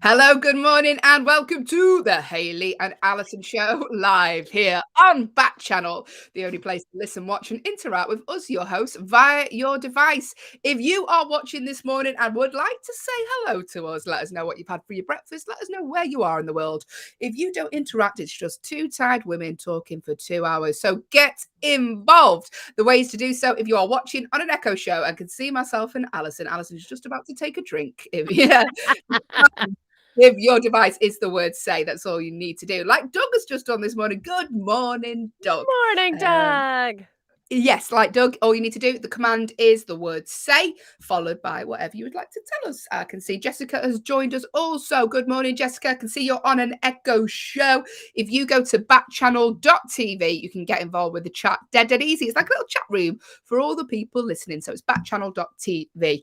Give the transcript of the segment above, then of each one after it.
Hello, good morning, and welcome to the Hayley and Allyson show live here on Backchannel, the only place to listen, watch, and interact with us, your hosts, via your device. If you are watching this morning and would like to say hello to us, let us know what you've had for your breakfast, let us know where you are in the world. If you don't interact, it's just two tired women talking for 2 hours. So get involved. The ways to do so, if you are watching on an Echo show, I can see myself and Allyson. Allyson is just about to take a drink. Yeah. If your device is the word say, that's all you need to do. Like Doug has just done this morning. Good morning, Doug. Morning, Doug. Yes, like Doug, all you need to do, the command is the word say, followed by whatever you would like to tell us. I can see Jessica has joined us also. Good morning, Jessica. I can see you're on an Echo show. If you go to backchannel.tv, you can get involved with the chat dead easy. It's like a little chat room for all the people listening. So it's backchannel.tv.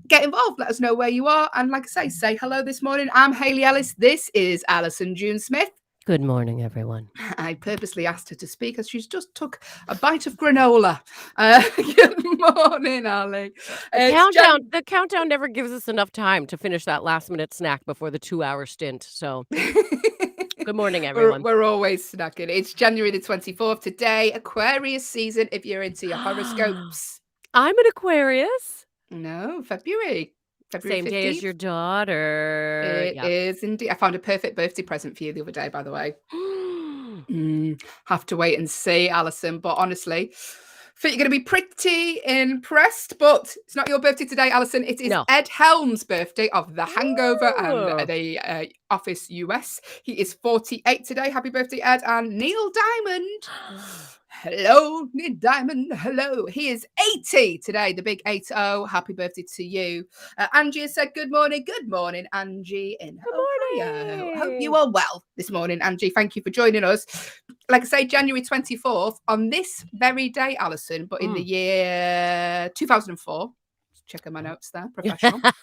Get involved. Let us know where you are. And like I say hello this morning. I'm Hayley Ellis. This is Allyson June Smith. Good morning, everyone. I purposely asked her to speak as she's just took a bite of granola. Good morning, Ali. The countdown never gives us enough time to finish that last-minute snack before the 2-hour stint. So, good morning, everyone. We're always snacking. It's January the 24th today, Aquarius season. If you're into your horoscopes, I'm an Aquarius. No, February. Same 15th. Day as your daughter. It is indeed. I found a perfect birthday present for you the other day, by the way. Have to wait and see, Allyson. But honestly, I think you're going to be pretty impressed. But it's not your birthday today, Allyson. It is Ed Helm's birthday of The Hangover and the Office US. He is 48 today. Happy birthday, Ed. And Neil Diamond. Hello, Neil Diamond. Hello. He is 80 today, the big 80. Happy birthday to you. Angie has said good morning. Good morning, Angie in Ohio. Hope you are well this morning, Angie. Thank you for joining us. Like I say, January 24th, on this very day, Allyson, but in the year 2004. Checking my notes there, professional. Not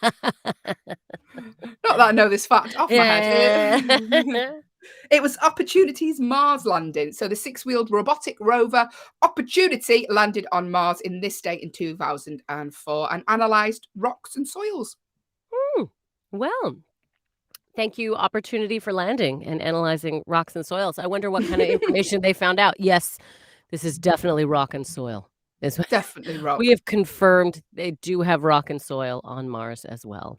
that I know this fact off my head. It was Opportunity's Mars landing. So the six-wheeled robotic rover Opportunity landed on Mars in this date in 2004 and analysed rocks and soils. Well, thank you, Opportunity, for landing and analyzing rocks and soils. I wonder what kind of information they found out. Yes, this is definitely rock and soil. It's definitely rock. We have confirmed they do have rock and soil on Mars as well.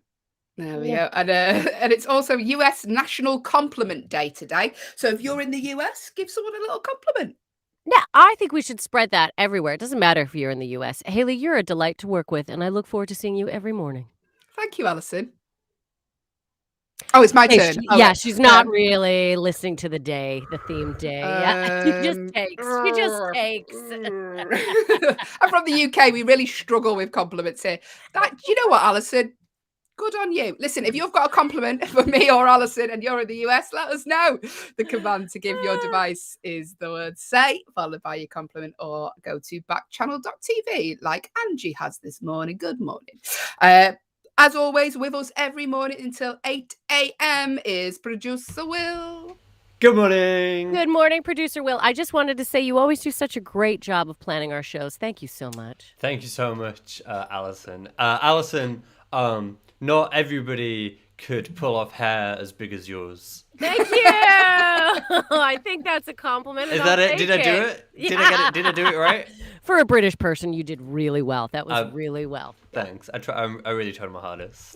There we go. And it's also US National Compliment Day today. So if you're in the US, give someone a little compliment. Yeah, I think we should spread that everywhere. It doesn't matter if you're in the US. Hayley, you're a delight to work with, and I look forward to seeing you every morning. Thank you, Allyson. Oh, it's my turn. She's not really listening to the theme day. She just takes. I'm from the UK. We really struggle with compliments here. You know what, Allyson? Good on you. Listen, if you've got a compliment for me or Allyson and you're in the US, let us know. The command to give your device is the word say, followed by your compliment, or go to backchannel.tv like Angie has this morning. Good morning. As always, with us every morning until 8 a.m. is Producer Will. Good morning. Good morning, Producer Will. I just wanted to say you always do such a great job of planning our shows. Thank you so much. Thank you so much, Allyson. Allyson, not everybody could pull off hair as big as yours. Thank you. I think that's a compliment. Is that it? Did I do it? Yeah. Did I do it right? For a British person, you did really well. That was really well. Thanks. I really tried my hardest.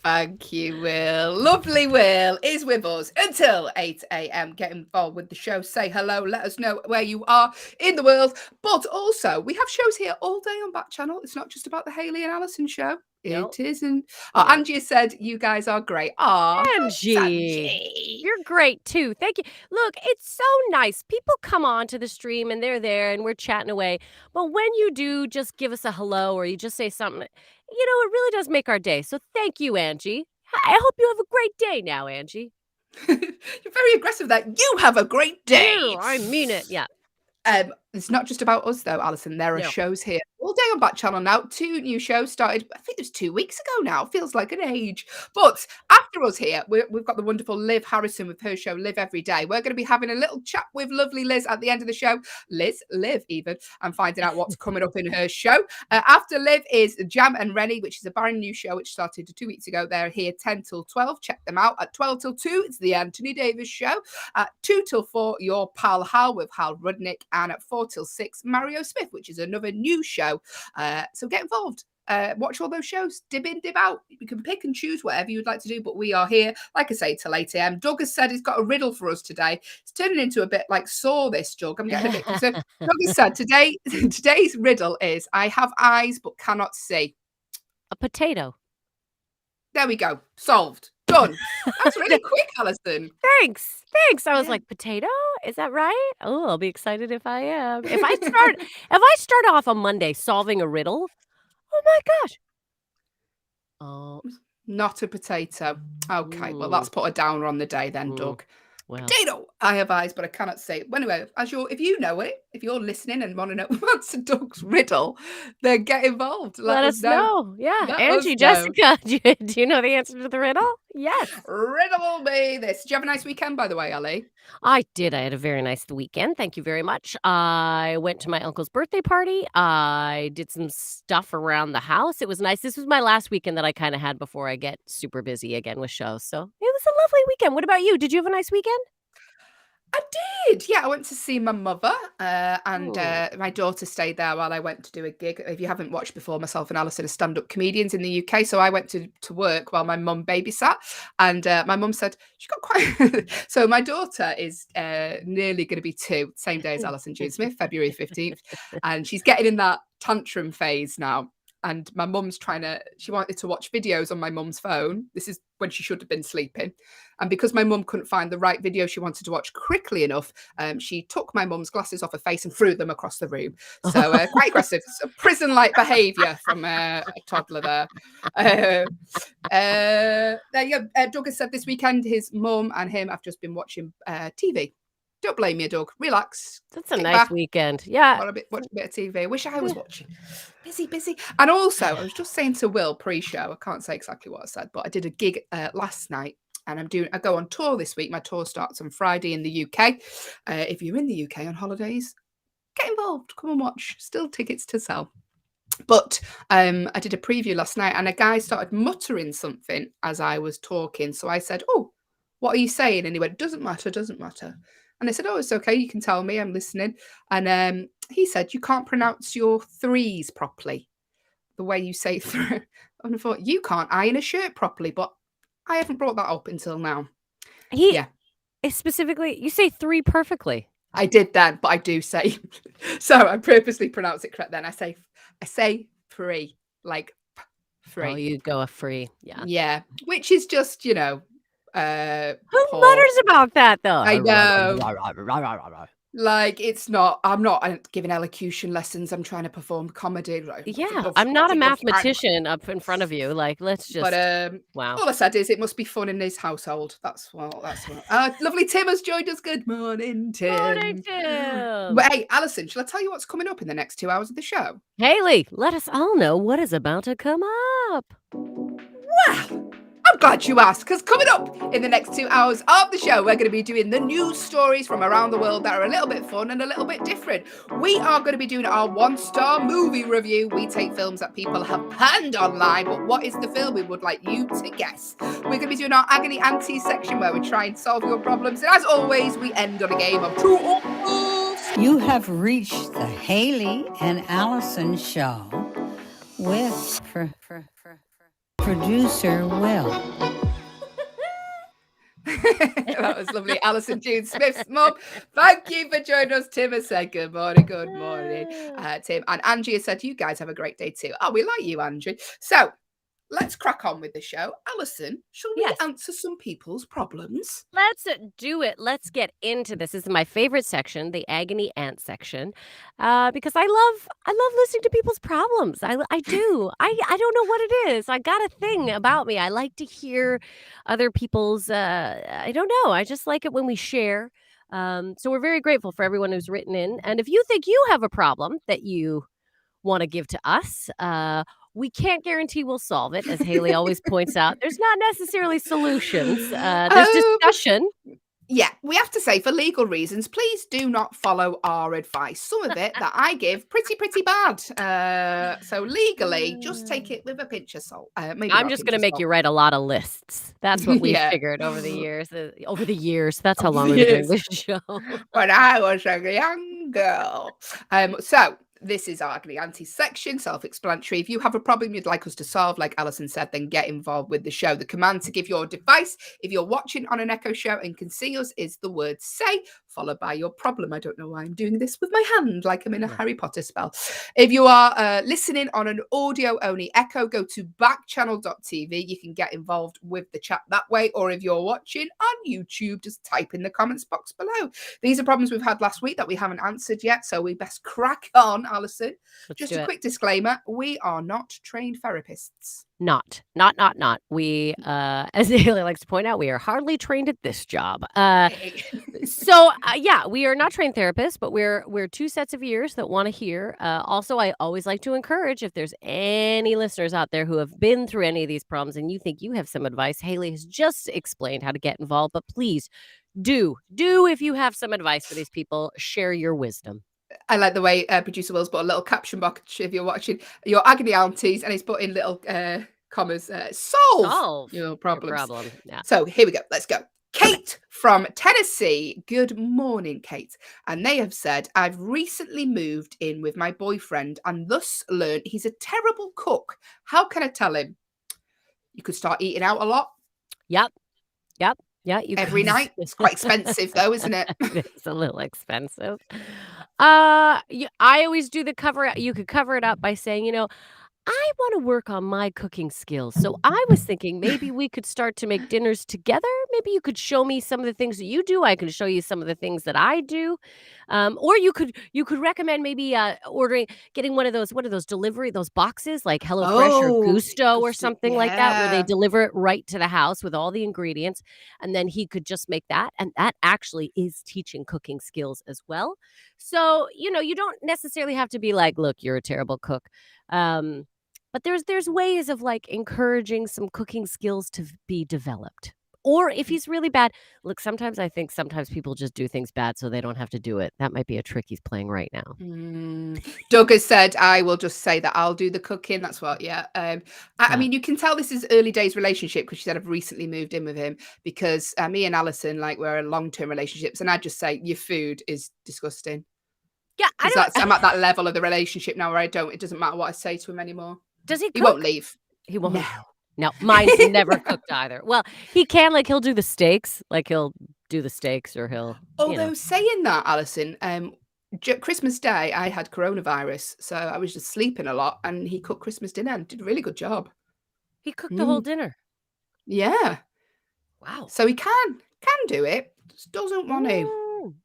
Thank you, Will. Lovely Will is with us until 8 a.m. Get involved with the show. Say hello. Let us know where you are in the world. But also, we have shows here all day on Backchannel. It's not just about the Hayley and Allyson show. It isn't. Angie said you guys are great. Angie, you're great too. Thank you. Look, it's so nice. People come on to the stream and they're there and we're chatting away. But when you do just give us a hello or you just say something, it really does make our day. So thank you, Angie. I hope you have a great day now, Angie. You're very aggressive that you have a great day. I mean it. Yeah. It's not just about us though, Alison. There are No. shows here all day on Backchannel now. 2 new shows started, I think it was 2 weeks ago now. Feels like an age. But after us here, we've got the wonderful Liv Harrison with her show Live Every Day. We're going to be having a little chat with lovely Liz at the end of the show. Liv even, and finding out what's coming up in her show. After Liv is Jam and Rennie, which is a brand new show which started 2 weeks ago. They're here 10 till 12. Check them out. At 12 till 2, it's the Anthony Davis Show. At 2 till 4, your pal Hal with Hal Rudnick. And at 4 till 6, Mario Smith, which is another new show. So get involved. Watch all those shows. Dib in, dib out. You can pick and choose whatever you'd like to do, but we are here, like I say, till 8 a.m. Doug has said he's got a riddle for us today. It's turning into a bit like Saw this, Doug. I'm getting a bit concerned. Doug has said today's riddle is, I have eyes but cannot see. A potato. There we go. Solved. Done. That's really quick, Allyson. Thanks. I was like, potato? Is that right? Oh, I'll be excited if I am. If I start off on Monday solving a riddle, oh my gosh. Oh. Not a potato. Okay, well, that's put a downer on the day then, Doug. Well. Potato. I have eyes, but I cannot see. Well, anyway, if you know it, if you're listening and want to know what's Doug's riddle, then get involved. Let us know. Yeah. Let Angie, us know. Jessica, do you know the answer to the riddle? Yes. Riddle me this. Did you have a nice weekend, by the way, Ellie? I did. I had a very nice weekend. Thank you very much. I went to my uncle's birthday party. I did some stuff around the house. It was nice. This was my last weekend that I kind of had before I get super busy again with shows. So it was a lovely weekend. What about you? Did you have a nice weekend? I did. Yeah, I went to see my mother and my daughter stayed there while I went to do a gig. If you haven't watched before, myself and Allyson are stand-up comedians in the UK. So I went to work while my mum babysat. And my mum said, she got quite... So my daughter is nearly going to be 2, same day as Allyson June Smith, February 15th. And she's getting in that tantrum phase now. And my mum's she wanted to watch videos on my mum's phone. This is when she should have been sleeping. And because my mum couldn't find the right video she wanted to watch quickly enough, she took my mum's glasses off her face and threw them across the room. So quite aggressive. So prison-like behaviour from a toddler there. There you go. Doug has said this weekend his mum and him have just been watching TV. Don't blame me, Doug. Relax. That's a nice weekend. Yeah. Watch a bit of TV. I wish I was watching. Busy. And also, I was just saying to Will pre-show, I can't say exactly what I said, but I did a gig last night and I go on tour this week. My tour starts on Friday in the UK. If you're in the UK on holidays, get involved. Come and watch. Still tickets to sell. But I did a preview last night and a guy started muttering something as I was talking. So I said, oh, what are you saying? And he went, doesn't matter. And I said, oh, it's okay. You can tell me. I'm listening. And he said, you can't pronounce your 3s properly. The way you say 3. And I thought, you can't iron a shirt properly. But I haven't brought that up until now. Specifically, you say 3 perfectly. I did then, but I do say. So I purposely pronounce it correct then. I say 3, like 3. Oh, you go a free. Yeah. Yeah. Which is just, who mutters about that though? I know. Like I'm not giving elocution lessons. I'm trying to perform comedy. I'm not a mathematician up in front of you. Like, let's just. But wow. All I said is it must be fun in his household. That's what. Lovely Tim has joined us. Good morning, Tim. Morning, Tim. But hey, Allyson, shall I tell you what's coming up in the next 2 hours of the show? Hayley, let us all know what is about to come up. Well, I'm glad you asked, because coming up in the next 2 hours of the show, we're going to be doing the news stories from around the world that are a little bit fun and a little bit different. We are going to be doing our 1-star movie review. We take films that people have panned online, but what is the film we would like you to guess? We're going to be doing our Agony Auntie section where we try and solve your problems. And as always, we end on a game of True or False. You have reached the Hayley and Allyson show with producer Will. That was lovely. Allyson June Smith's mum. Thank you for joining us. Tim has said good morning. Good morning, Tim. And Angie has said, you guys have a great day too. Oh, we like you, Angie. So let's crack on with the show. Allyson, shall we answer some people's problems? Let's do it. Let's get into this. This is my favorite section, the agony aunt section, because I love listening to people's problems. I do. I don't know what it is. I got a thing about me. I like to hear other people's. I don't know. I just like it when we share So we're very grateful for everyone who's written in. And if you think you have a problem that you want to give to us, we can't guarantee we'll solve it. As Hayley always points out, there's not necessarily solutions. There's discussion. Yeah, we have to say, for legal reasons, please do not follow our advice. Some of it that I give, pretty bad. So legally, just take it with a pinch of salt. Maybe I'm just going to make you write a lot of lists. That's what we figured over the years. That's how long we've been doing this show. When I was a young girl. So this is our Agony Auntie section, self-explanatory. If you have a problem you'd like us to solve, like Allyson said, then get involved with the show. The command to give your device, if you're watching on an Echo show and can see us, is the word say, followed by your problem. I don't know why I'm doing this with my hand, like I'm in a Harry Potter spell. If you are listening on an audio-only Echo, go to backchannel.tv. You can get involved with the chat that way. Or if you're watching on YouTube, just type in the comments box below. These are problems we've had last week that we haven't answered yet, so we best crack on. Allyson, just a quick disclaimer, we are not trained therapists. Not. We, as Hayley likes to point out, we are hardly trained at this job. So we are not trained therapists, but we're two sets of ears that want to hear. Also, I always like to encourage, if there's any listeners out there who have been through any of these problems and you think you have some advice, Hayley has just explained how to get involved, but please do, if you have some advice for these people, share your wisdom. I like the way producer Will's put a little caption box if you're watching your Agony Aunties, and he's put in little commas, solve your problems. Yeah. So here we go. Let's go. Kate from Tennessee. Good morning, Kate. And they have said, I've recently moved in with my boyfriend and thus learned he's a terrible cook. How can I tell him? You could start eating out a lot. Yep. Yeah, you every night. It's quite expensive, though, isn't it? It's a little expensive. I always do the cover. You could cover it up by saying, I want to work on my cooking skills. So I was thinking maybe we could start to make dinners together. Maybe you could show me some of the things that you do. I can show you some of the things that I do. Or you could recommend maybe getting one of those those boxes like HelloFresh or Gusto or something like that, where they deliver it right to the house with all the ingredients. And then he could just make that. And that actually is teaching cooking skills as well. So, you don't necessarily have to be like, look, you're a terrible cook. But there's ways of like encouraging some cooking skills to be developed. Or if he's really bad, look, sometimes people just do things bad so they don't have to do it. That might be a trick he's playing right now. Doug has said, I will just say that I'll do the cooking. That's what, I mean, you can tell this is early days relationship because she said I've recently moved in with him because me and Allyson, like, we're in long-term relationships. And I just say your food is disgusting. Yeah, I'm at that level of the relationship now where it doesn't matter what I say to him anymore. Does he cook? He won't leave. He won't. No, mine's never cooked either. Well, he can, like, he'll do the steaks. Like, he'll do the steaks or he'll... Although, saying that, Allyson, Christmas Day, I had coronavirus. So I was just sleeping a lot and he cooked Christmas dinner and did a really good job. He cooked the whole dinner? Yeah. Wow. So he can do it. Just doesn't want to.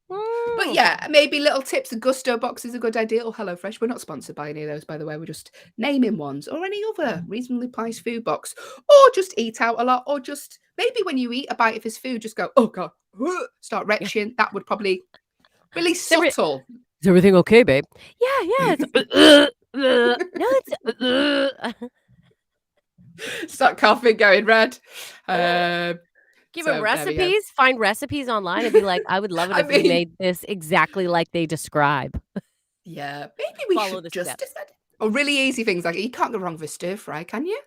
But yeah, maybe little tips. A Gusto box is a good idea. Or HelloFresh. We're not sponsored by any of those, by the way. We're just naming ones. Or any other reasonably priced food box. Or just eat out a lot. Or just maybe when you eat a bite of his food, just go, oh God, start retching. That would probably really subtle. Is everything okay, babe? Yeah. Start coughing, going red. Give him recipes. Find recipes online and be like, I would love it if we made this exactly like they describe. Yeah, maybe we should just decide. Or really easy things like you can't go wrong with stir fry, can you?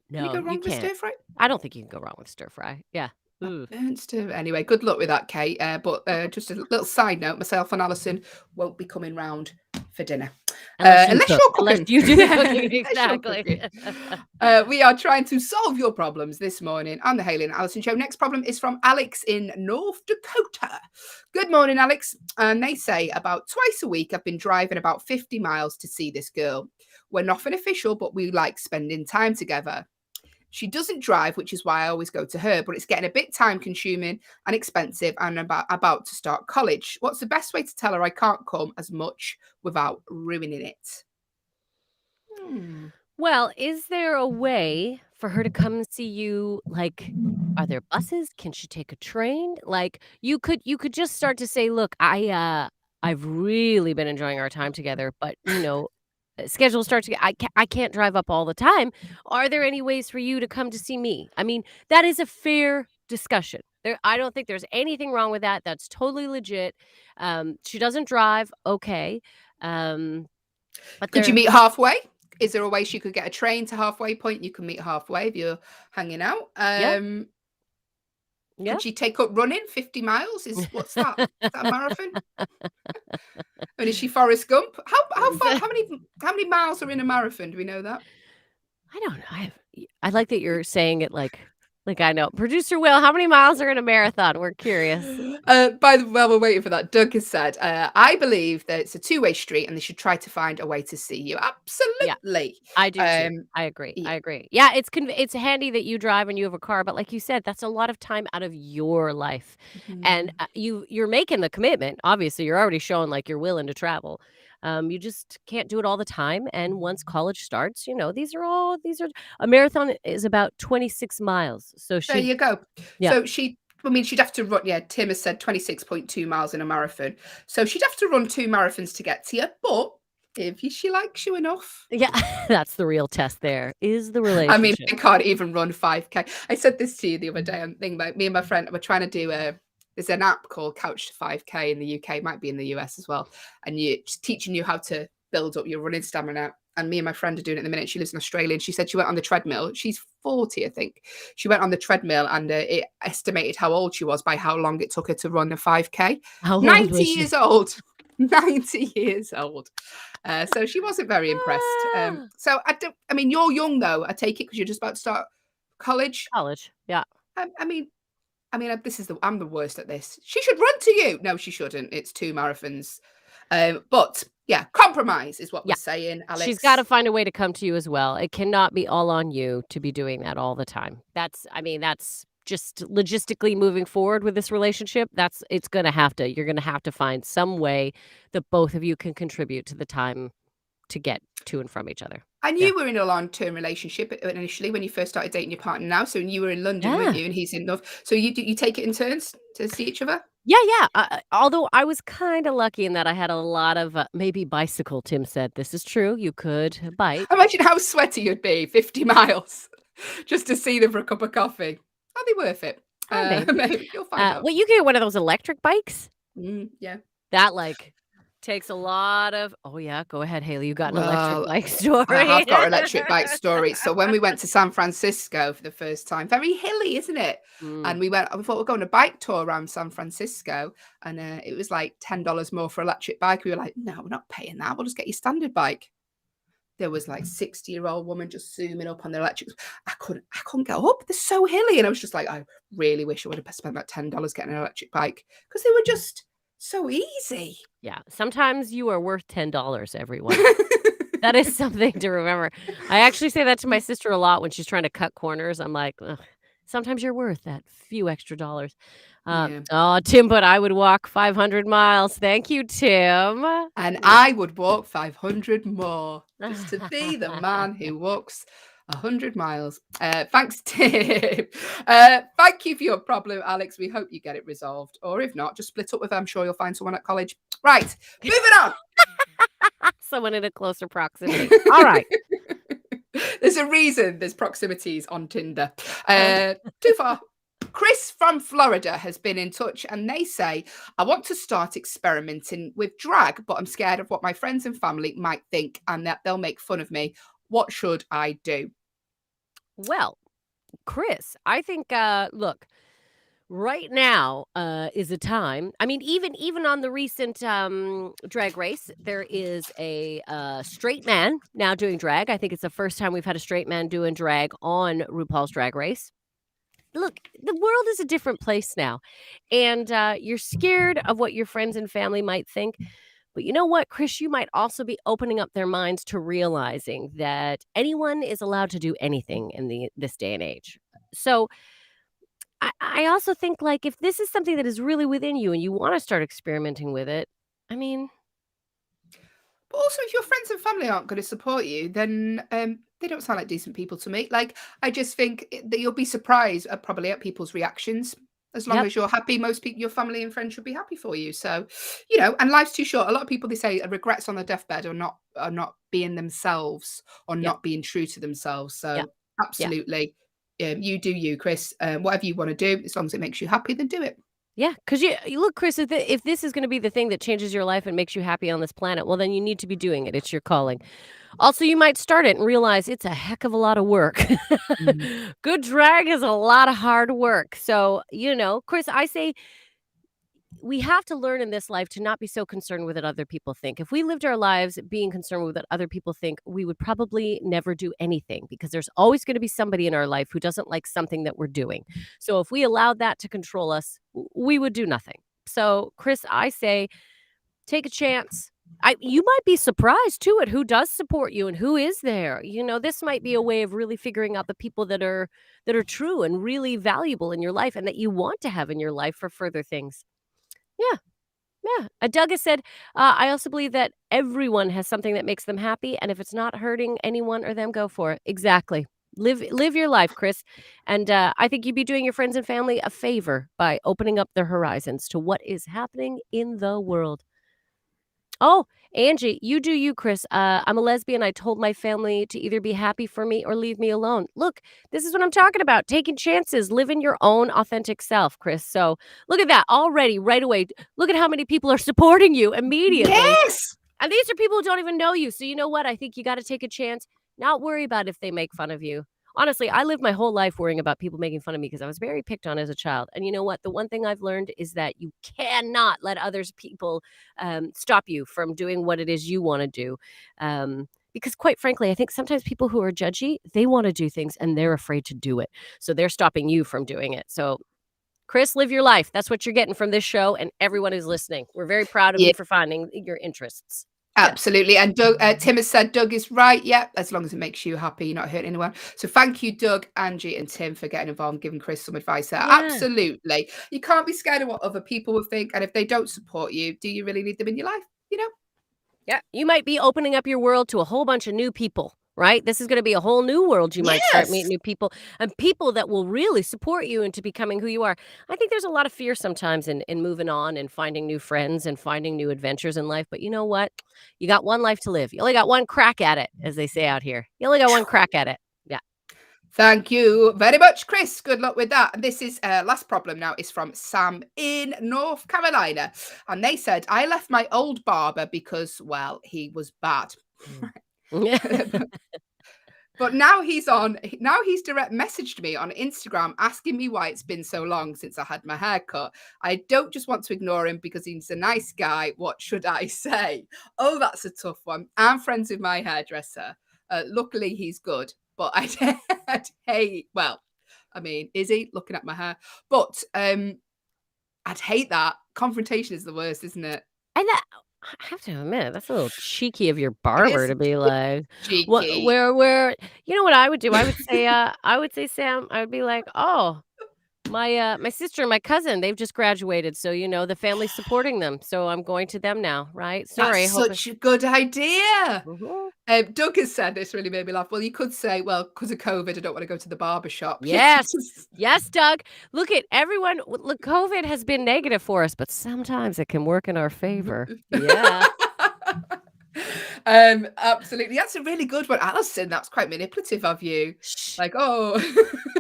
No, can you go wrong with stir fry? I don't think you can go wrong with stir fry. Yeah. Anyway, good luck with that, Kate. But just a little side note: myself and Allyson won't be coming round for dinner unless you're cooking. Unless you do the cooking, exactly. We are trying to solve your problems this morning on the Hayley and Allyson show. Next problem is from Alex in North Dakota. Good morning, Alex. And they say about twice a week I've been driving about 50 miles to see this girl. We're nothing official, but we like spending time together. She doesn't drive, which is why I always go to her, but it's getting a bit time consuming and expensive and about to start college. What's the best way to tell her I can't come as much without ruining it? Well, is there a way for her to come see you? Like, are there buses? Can she take a train? Like, you could just start to say, "Look, I've really been enjoying our time together, but, schedules start to get I can't drive up all the time. Are there any ways for you to come to see me?" I mean, that is a fair discussion. I don't think there's anything wrong with that. That's totally legit. She doesn't drive, okay. Um, but Could you there meet halfway? Is there a way she could get a train to halfway point? You can meet halfway if you're hanging out. Yeah, yeah. Could she take up running? 50 miles is what's that? Is that a marathon? And is she Forrest Gump? How far? How many miles are in a marathon? Do we know that? I don't know. I like that you're saying it like I know. Producer Will, how many miles are in a marathon? We're curious. While we're waiting for that, Doug has said, I believe that it's a two-way street and they should try to find a way to see you. Yeah, Absolutely. I do too. I agree. Yeah. I agree. Yeah, it's handy that you drive and you have a car, but like you said, that's a lot of time out of your life. And Mhm. you're making the commitment. Obviously, you're already showing like you're willing to travel. You just can't do it all the time. And once college starts, these are a marathon is about 26 miles. So There you go. yeah. So she'd have to run. Yeah, Tim has said 26.2 miles in a marathon. So she'd have to run two marathons to get to you. But if she likes you enough, Yeah, that's the real test there, is the I mean, relationship. I can't even run 5K. I said this to you the other day. I'm thinking about me and my friend were trying to do there's an app called Couch to 5K in the UK, might be in the US as well. And it's teaching you how to build up your running stamina. And me and my friend are doing it at the minute. She lives in Australia and she said she went on the treadmill. She's 40, I think. She went on the treadmill and it estimated how old she was by how long it took her to run a 5K. How old 90 was she? years old. 90 years old. So she wasn't very impressed. Ah, So I mean, you're young though. I take it because you're just about to start college. college, yeah. I mean, I'm the worst at this. She should run to you. No, she shouldn't. It's two marathons. But yeah, compromise is what we're Yeah, saying, she's Alex. gotta find a way to come to you as well. It cannot be all on you to be doing that all the time. That's just logistically moving forward with this relationship, you're gonna have to find some way that both of you can contribute to the time to get to and from each other. And Yeah. you were in a long-term relationship initially when you first started dating your partner now. So you were in London, weren't Yeah. you? And he's in North. So you take it in turns to see each other? Yeah, yeah, although I was kinda lucky in that I had a lot of, maybe bicycle, Tim said. This is true, you could bike. Imagine how sweaty you'd be 50 miles just to see them for a cup of coffee. Are they worth it? Maybe. Maybe you'll find out. Well, you get one of those electric bikes. Yeah. That, like, takes a lot of oh, yeah, go ahead, Haley, you got an electric Well, bike I story. have got an electric bike story. So when we went to San Francisco for the first time, very hilly, isn't it? Mm. And we thought we're going on a bike tour around San Francisco, and it was like $10 more for electric bike. We were like, no, we're not paying that. We'll just get your standard bike. There was like 60-year-old woman just zooming up on the electric. I couldn't get up. They're so hilly. And I was just like, I really wish I would have spent that $10 getting an electric bike because they were just so easy. Yeah, sometimes you are worth $10, everyone. That is something to remember. I actually say that to my sister a lot when she's trying to cut corners. I'm like, "Ugh, sometimes you're worth that few extra dollars." Yeah. Oh, Tim, but I would walk 500 miles. Thank you, Tim. And I would walk 500 more just to be the man who walks 100 miles. Thanks, Tim. Thank you for your problem, Alex. We hope you get it resolved. Or if not, just split up with her. I'm sure you'll find someone at college. Right, moving on. Someone in a closer proximity. All right. There's a reason there's proximities on Tinder. Too far. Chris from Florida has been in touch and they say, I want to start experimenting with drag, but I'm scared of what my friends and family might think and that they'll make fun of me. What should I do? Well, Chris, I think look, right now is a time. I mean, even on the recent drag race, there is a straight man now doing drag. I think it's the first time we've had a straight man doing drag on RuPaul's Drag Race. Look, the world is a different place now, and you're scared of what your friends and family might think. But you know what, Chris? You might also be opening up their minds to realizing that anyone is allowed to do anything in this day and age. So I also think, like, if this is something that is really within you and you want to start experimenting with it, I mean, But also, if your friends and family aren't going to support you, then They don't sound like decent people to me. Like, I just think that you'll be surprised probably at people's reactions. As long Yep. as you're happy, most people, your family and friends should be happy for you. So, and life's too short. A lot of people, they say regrets on their deathbed are not being themselves or Yep. not being true to themselves. Yep. So, absolutely, you do you, Chris. Whatever you want to do, as long as it makes you happy, then do it. Yeah, because you look, Chris, if this is going to be the thing that changes your life and makes you happy on this planet, well, then you need to be doing it. It's your calling. Also, you might start it and realize it's a heck of a lot of work. Mm. Good drag is a lot of hard work. So, Chris, I say we have to learn in this life to not be so concerned with what other people think. If we lived our lives being concerned with what other people think, we would probably never do anything because there's always going to be somebody in our life who doesn't like something that we're doing. So if we allowed that to control us, we would do nothing. So, Chris, I say take a chance. You might be surprised too at who does support you and who is there. This might be a way of really figuring out the people that are true and really valuable in your life and that you want to have in your life for further things. Yeah. Yeah. Doug has said, I also believe that everyone has something that makes them happy. And if it's not hurting anyone or them, go for it. Exactly. Live your life, Chris. And I think you'd be doing your friends and family a favor by opening up their horizons to what is happening in the world. Oh, Angie, you do you, Chris. I'm a lesbian. I told my family to either be happy for me or leave me alone. Look, this is what I'm talking about. Taking chances, living your own authentic self, Chris. So look at that already, right away. Look at how many people are supporting you immediately. Yes. And these are people who don't even know you. So you know what? I think you got to take a chance, not worry about if they make fun of you. Honestly, I lived my whole life worrying about people making fun of me because I was very picked on as a child. And you know what? The one thing I've learned is that you cannot let others people stop you from doing what it is you want to do. Because quite frankly, I think sometimes people who are judgy, they want to do things and they're afraid to do it. So they're stopping you from doing it. So Chris, live your life. That's what you're getting from this show and everyone who's listening. We're very proud of Yeah. you for finding your interests. Absolutely. And Doug, Tim has said Doug is right. Yeah, as long as it makes you happy, you're not hurting anyone. So thank you, Doug, Angie, and Tim for getting involved and giving Chris some advice there. Yeah. Absolutely. You can't be scared of what other people will think. And if they don't support you, do you really need them in your life? Yeah. You might be opening up your world to a whole bunch of new people, right? This is going to be a whole new world. You might start meeting new people and people that will really support you into becoming who you are. I think there's a lot of fear sometimes in moving on and finding new friends and finding new adventures in life. But you know what? You got one life to live. You only got one crack at it, as they say out here. You only got one crack at it. Yeah. Thank you very much, Chris. Good luck with that. And this is last problem now is from Sam in North Carolina. And they said, I left my old barber because, well, he was bad. But now he's direct messaged me on Instagram asking me why it's been so long since I had my hair cut. I don't just want to ignore him because he's a nice guy. What should I say? Oh, that's a tough one. I'm friends with my hairdresser. Luckily, he's good. But I'd hate, well, I mean, is he looking at my hair? But I'd hate that. Confrontation is the worst, isn't it? And that, I have to admit, that's a little cheeky of your barber to be like, what, Cheeky. where, you know what I would do? I would say, Sam, I would be like, oh, my sister and my cousin, they've just graduated. So, the family's supporting them. So I'm going to them now, right? Sorry. That's such a good idea. Mhm. Doug has said this really made me laugh. Well, you could say, well, because of COVID, I don't want to go to the barber shop. Yes. Yes, Doug. Look at everyone. Look, COVID has been negative for us, but sometimes it can work in our favor. Yeah. Absolutely. That's a really good one. Allyson, that's quite manipulative of you. Like, oh,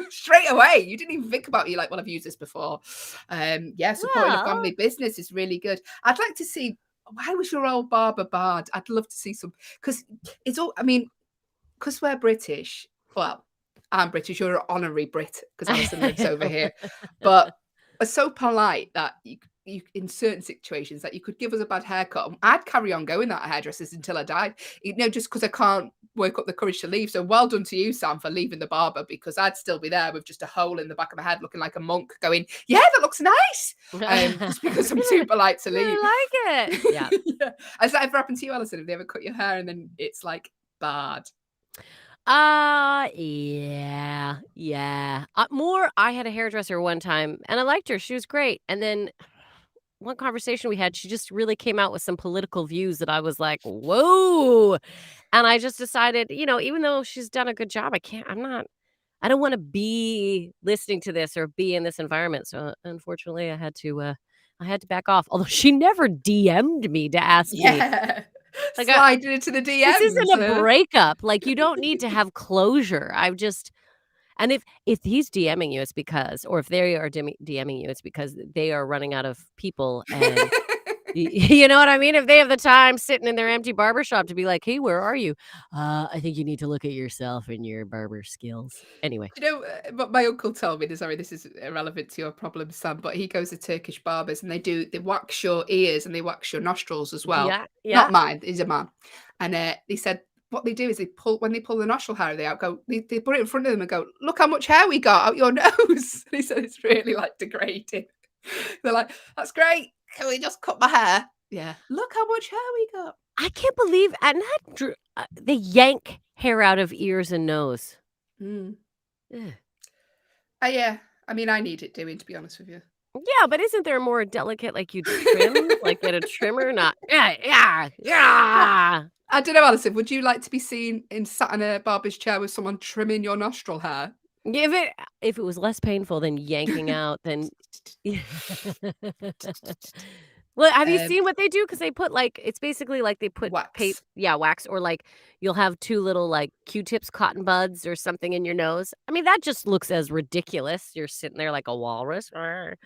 straight away. You didn't even think about you like, well, I've used this before. Supporting a family business is really good. I'd like to see, why was your old barber bad? I'd love to see some, because it's all, I mean, because we're British. Well, I'm British. You're an honorary Brit because Allyson lives over here. But we're so polite that you in certain situations that you could give us a bad haircut. I'd carry on going that hairdressers until I died. Just because I can't work up the courage to leave. So well done to you, Sam, for leaving the barber, because I'd still be there with just a hole in the back of my head looking like a monk going, yeah, that looks nice. Just because I'm too polite to leave. I like it. Yeah. Yeah. Has that ever happened to you, Allyson? Have they ever cut your hair and then it's like bad? Yeah. More, I had a hairdresser one time and I liked her. She was great. And then one conversation we had, she just really came out with some political views that I was like, whoa. And I just decided, even though she's done a good job, I don't want to be listening to this or be in this environment. So unfortunately, I had to back off. Although she never DM'd me to ask me. Yeah. Like, Sliding into the DMs. This isn't a breakup. Like, you don't need to have closure. And if he's DMing you, it's because, or if they are DMing you, it's because they are running out of people. And you know what I mean? If they have the time sitting in their empty barbershop to be like, hey, where are you? I think you need to look at yourself and your barber skills. Anyway. You know what my uncle told me? Sorry, this is irrelevant to your problem, Sam, but he goes to Turkish barbers and they wax your ears and they wax your nostrils as well. Yeah. Not mine, he's a man. And he said what they do is when they pull the nostril hair out, they put it in front of them and go, look how much hair we got out your nose. And he said it's really like degrading. They're like, that's great. Can we just cut my hair? Yeah. Look how much hair we got. I can't believe they yank hair out of ears and nose. Yeah. I mean, I need it doing, to be honest with you. Yeah, but isn't there a more delicate, like you trim, like get a trimmer? Not, yeah. I don't know, Allyson, would you like to be seen sat in a barber's chair with someone trimming your nostril hair? If it was less painful than yanking out, then. Well, have you seen what they do? Because they put it's basically like they put wax. Wax, or like you'll have two little like Q-tips, cotton buds or something in your nose. I mean, that just looks as ridiculous. You're sitting there like a walrus, and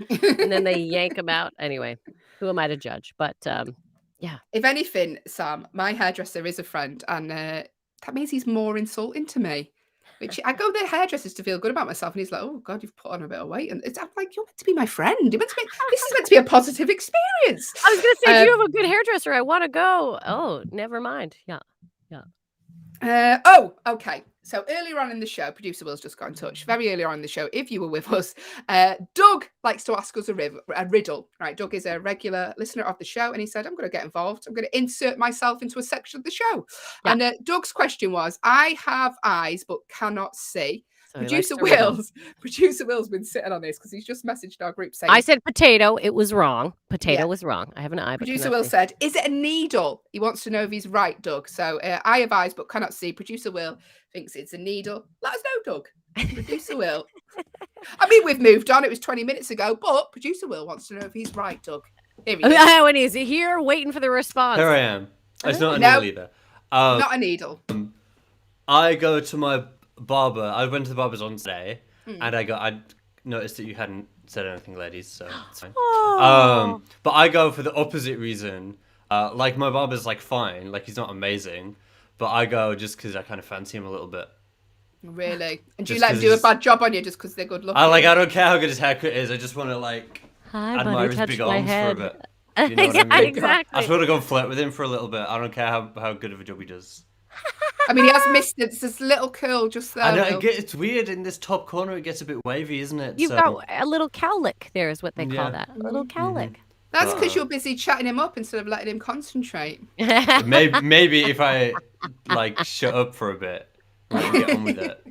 then they yank them out. Anyway, who am I to judge? But yeah. If anything, Sam, my hairdresser is a friend, and that means he's more insulting to me. Which I go to the hairdressers to feel good about myself, and he's like, "Oh God, you've put on a bit of weight." And I'm like, "You're meant to be my friend. This is meant to be a positive experience." I was going to say, do you have a good hairdresser? I want to go. Oh, never mind. Yeah. Okay. So earlier on in the show, producer Will's just got in touch. Very early on in the show, if you were with us, Doug likes to ask us a riddle. Right, Doug is a regular listener of the show, and he said, "I'm going to get involved. I'm going to insert myself into a section of the show." Yeah. And Doug's question was, "I have eyes but cannot see." So Producer Will's been sitting on this because he's just messaged our group saying, I said potato. It was wrong. Potato was wrong. I have an eye. Producer Will said, "Is it a needle?" He wants to know if he's right, Doug. So I have eyes but cannot see. Producer Will thinks it's a needle. Let us know, Doug. Producer Will. I mean, we've moved on. It was 20 minutes ago, but Producer Will wants to know if he's right, Doug. Here he is. When he's here, waiting for the response. Here I am. It's not a needle either. Not a needle. I go to my barber. I went to the barber's on today, and I noticed that you hadn't said anything, ladies, so it's fine. But I go for the opposite reason. Like, my barber's fine, he's not amazing, but I go just because I kind of fancy him a little bit. Really? And do you let him do a bad job on you just because they're good looking? I don't care how good his haircut is. I just want to admire his big arms for a bit. You know what I mean? Exactly. I just want to go and flirt with him for a little bit. I don't care how good of a job he does. I mean, he has missed it. It's this little curl just there. I know, it's weird in this top corner. It gets a bit wavy, isn't it? You've got a little cowlick there is what they call that. A little cowlick. That's because you're busy chatting him up instead of letting him concentrate. Maybe if I shut up for a bit, get on with it.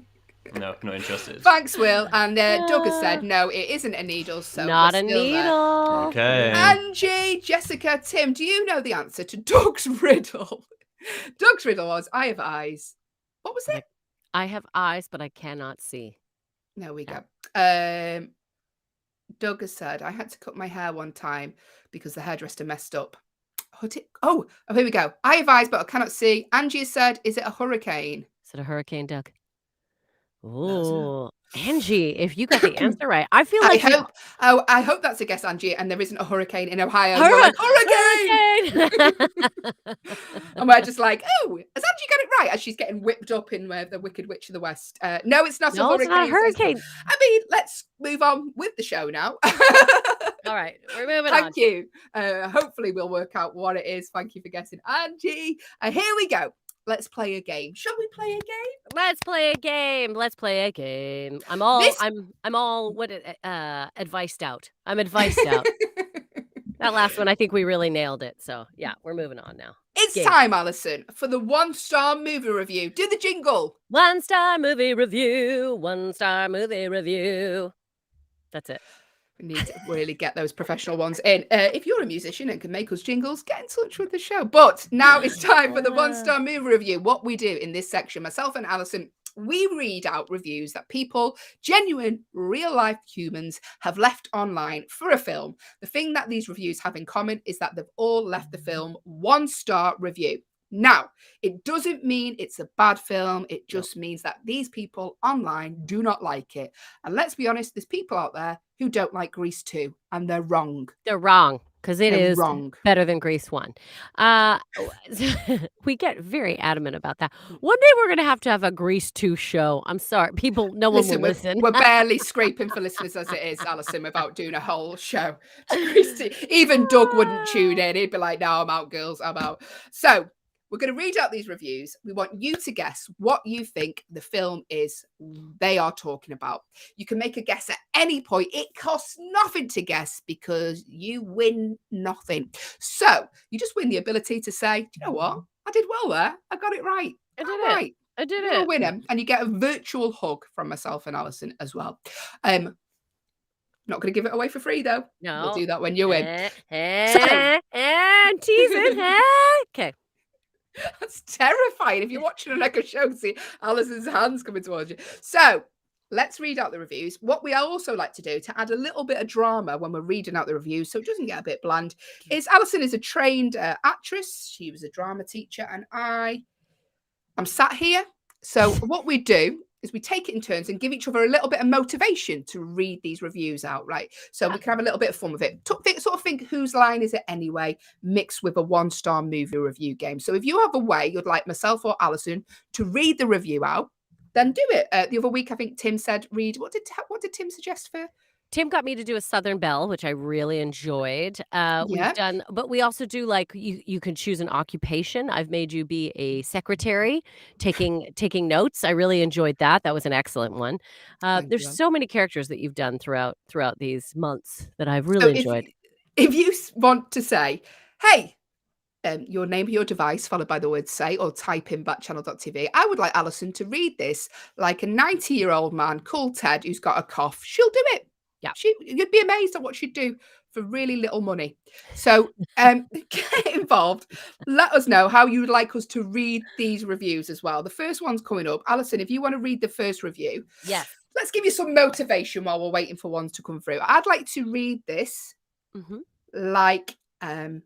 No, not interested. Thanks, Will. And Doug has said, no, it isn't a needle. So not a needle. Okay. Angie, Jessica, Tim, do you know the answer to Doug's riddle? Doug's riddle was, I have eyes. What was it? I have eyes, but I cannot see. There we go. Doug has said, I had to cut my hair one time because the hairdresser messed up. Oh, here we go. I have eyes, but I cannot see. Angie has said, is it a hurricane? Is it a hurricane, Doug? Oh, Angie, if you got the answer right, I feel like I hope that's a guess, Angie, and there isn't a hurricane in Ohio. Hurricane! And we're just like, oh, has Angie got it right? As she's getting whipped up in the Wicked Witch of the West. No, it's not a hurricane. It's not a hurricane. I mean, let's move on with the show now. All right, we're moving on. Thank you. Hopefully we'll work out what it is. Thank you for guessing, Angie. Here we go. Let's play a game. Shall we play a game? Let's play a game. Let's play a game. I'm all advised out. I'm advised out. That last one, I think we really nailed it. So yeah, we're moving on now. It's time, Allyson, for the 1-star movie review. Do the jingle. 1-star movie review. 1-star movie review. That's it. We need to really get those professional ones in. If you're a musician and can make us jingles, get in touch with the show. But now it's time for the one-star movie review. What we do in this section, myself and Allyson, we read out reviews that people, genuine, real-life humans, have left online for a film. The thing that these reviews have in common is that they've all left the film one-star review. Now, it doesn't mean it's a bad film. It just means that these people online do not like it. And let's be honest, there's people out there who don't like Grease 2, and they're wrong. They're wrong, because it They're is wrong. better than Grease 1. We get very adamant about that. One day we're going to have a Grease 2 show. I'm sorry. People, no one will listen. We're barely scraping for listeners as it is, Allyson, without doing a whole show. Even Doug wouldn't tune in. He'd be like, no, I'm out, girls. I'm out. So we're going to read out these reviews. We want you to guess what you think the film is they are talking about. You can make a guess at any point. It costs nothing to guess because you win nothing. So you just win the ability to say, do you know what? I did well there. I got it right. I did You're it. a winner. And you get a virtual hug from myself and Allyson as well. Not going to give it away for free, though. No. We'll do that when you win. And teasing. Okay. That's terrifying. If you're watching an Echo show, see Allison's hands coming towards you. So let's read out the reviews. What we also like to do to add a little bit of drama when we're reading out the reviews, so it doesn't get a bit bland, is Allyson is a trained actress. She was a drama teacher, and I'm sat here. So what we do is we take it in turns and give each other a little bit of motivation to read these reviews out, right? So we can have a little bit of fun with it. Sort of think whose line is it anyway, mixed with a one-star movie review game. So if you have a way you'd like myself or Allyson to read the review out, then do it. The other week, I think Tim said read. What did Tim suggest for? Tim got me to do a Southern Belle, which I really enjoyed. Yeah. We've done, but we also do like you can choose an occupation. I've made you be a secretary, taking notes. I really enjoyed that. That was an excellent one. There's so many characters that you've done throughout these months that I've really enjoyed. If you want to say, hey, your name of your device followed by the word say, or type in backchannel.tv. I would like Allyson to read this like a 90-year-old man called Ted who's got a cough. She'll do it. Yeah. You'd be amazed at what she'd do for really little money. So get involved. Let us know how you would like us to read these reviews as well. The first one's coming up. Allyson, if you want to read the first review, yes, let's give you some motivation while we're waiting for ones to come through. I'd like to read this like a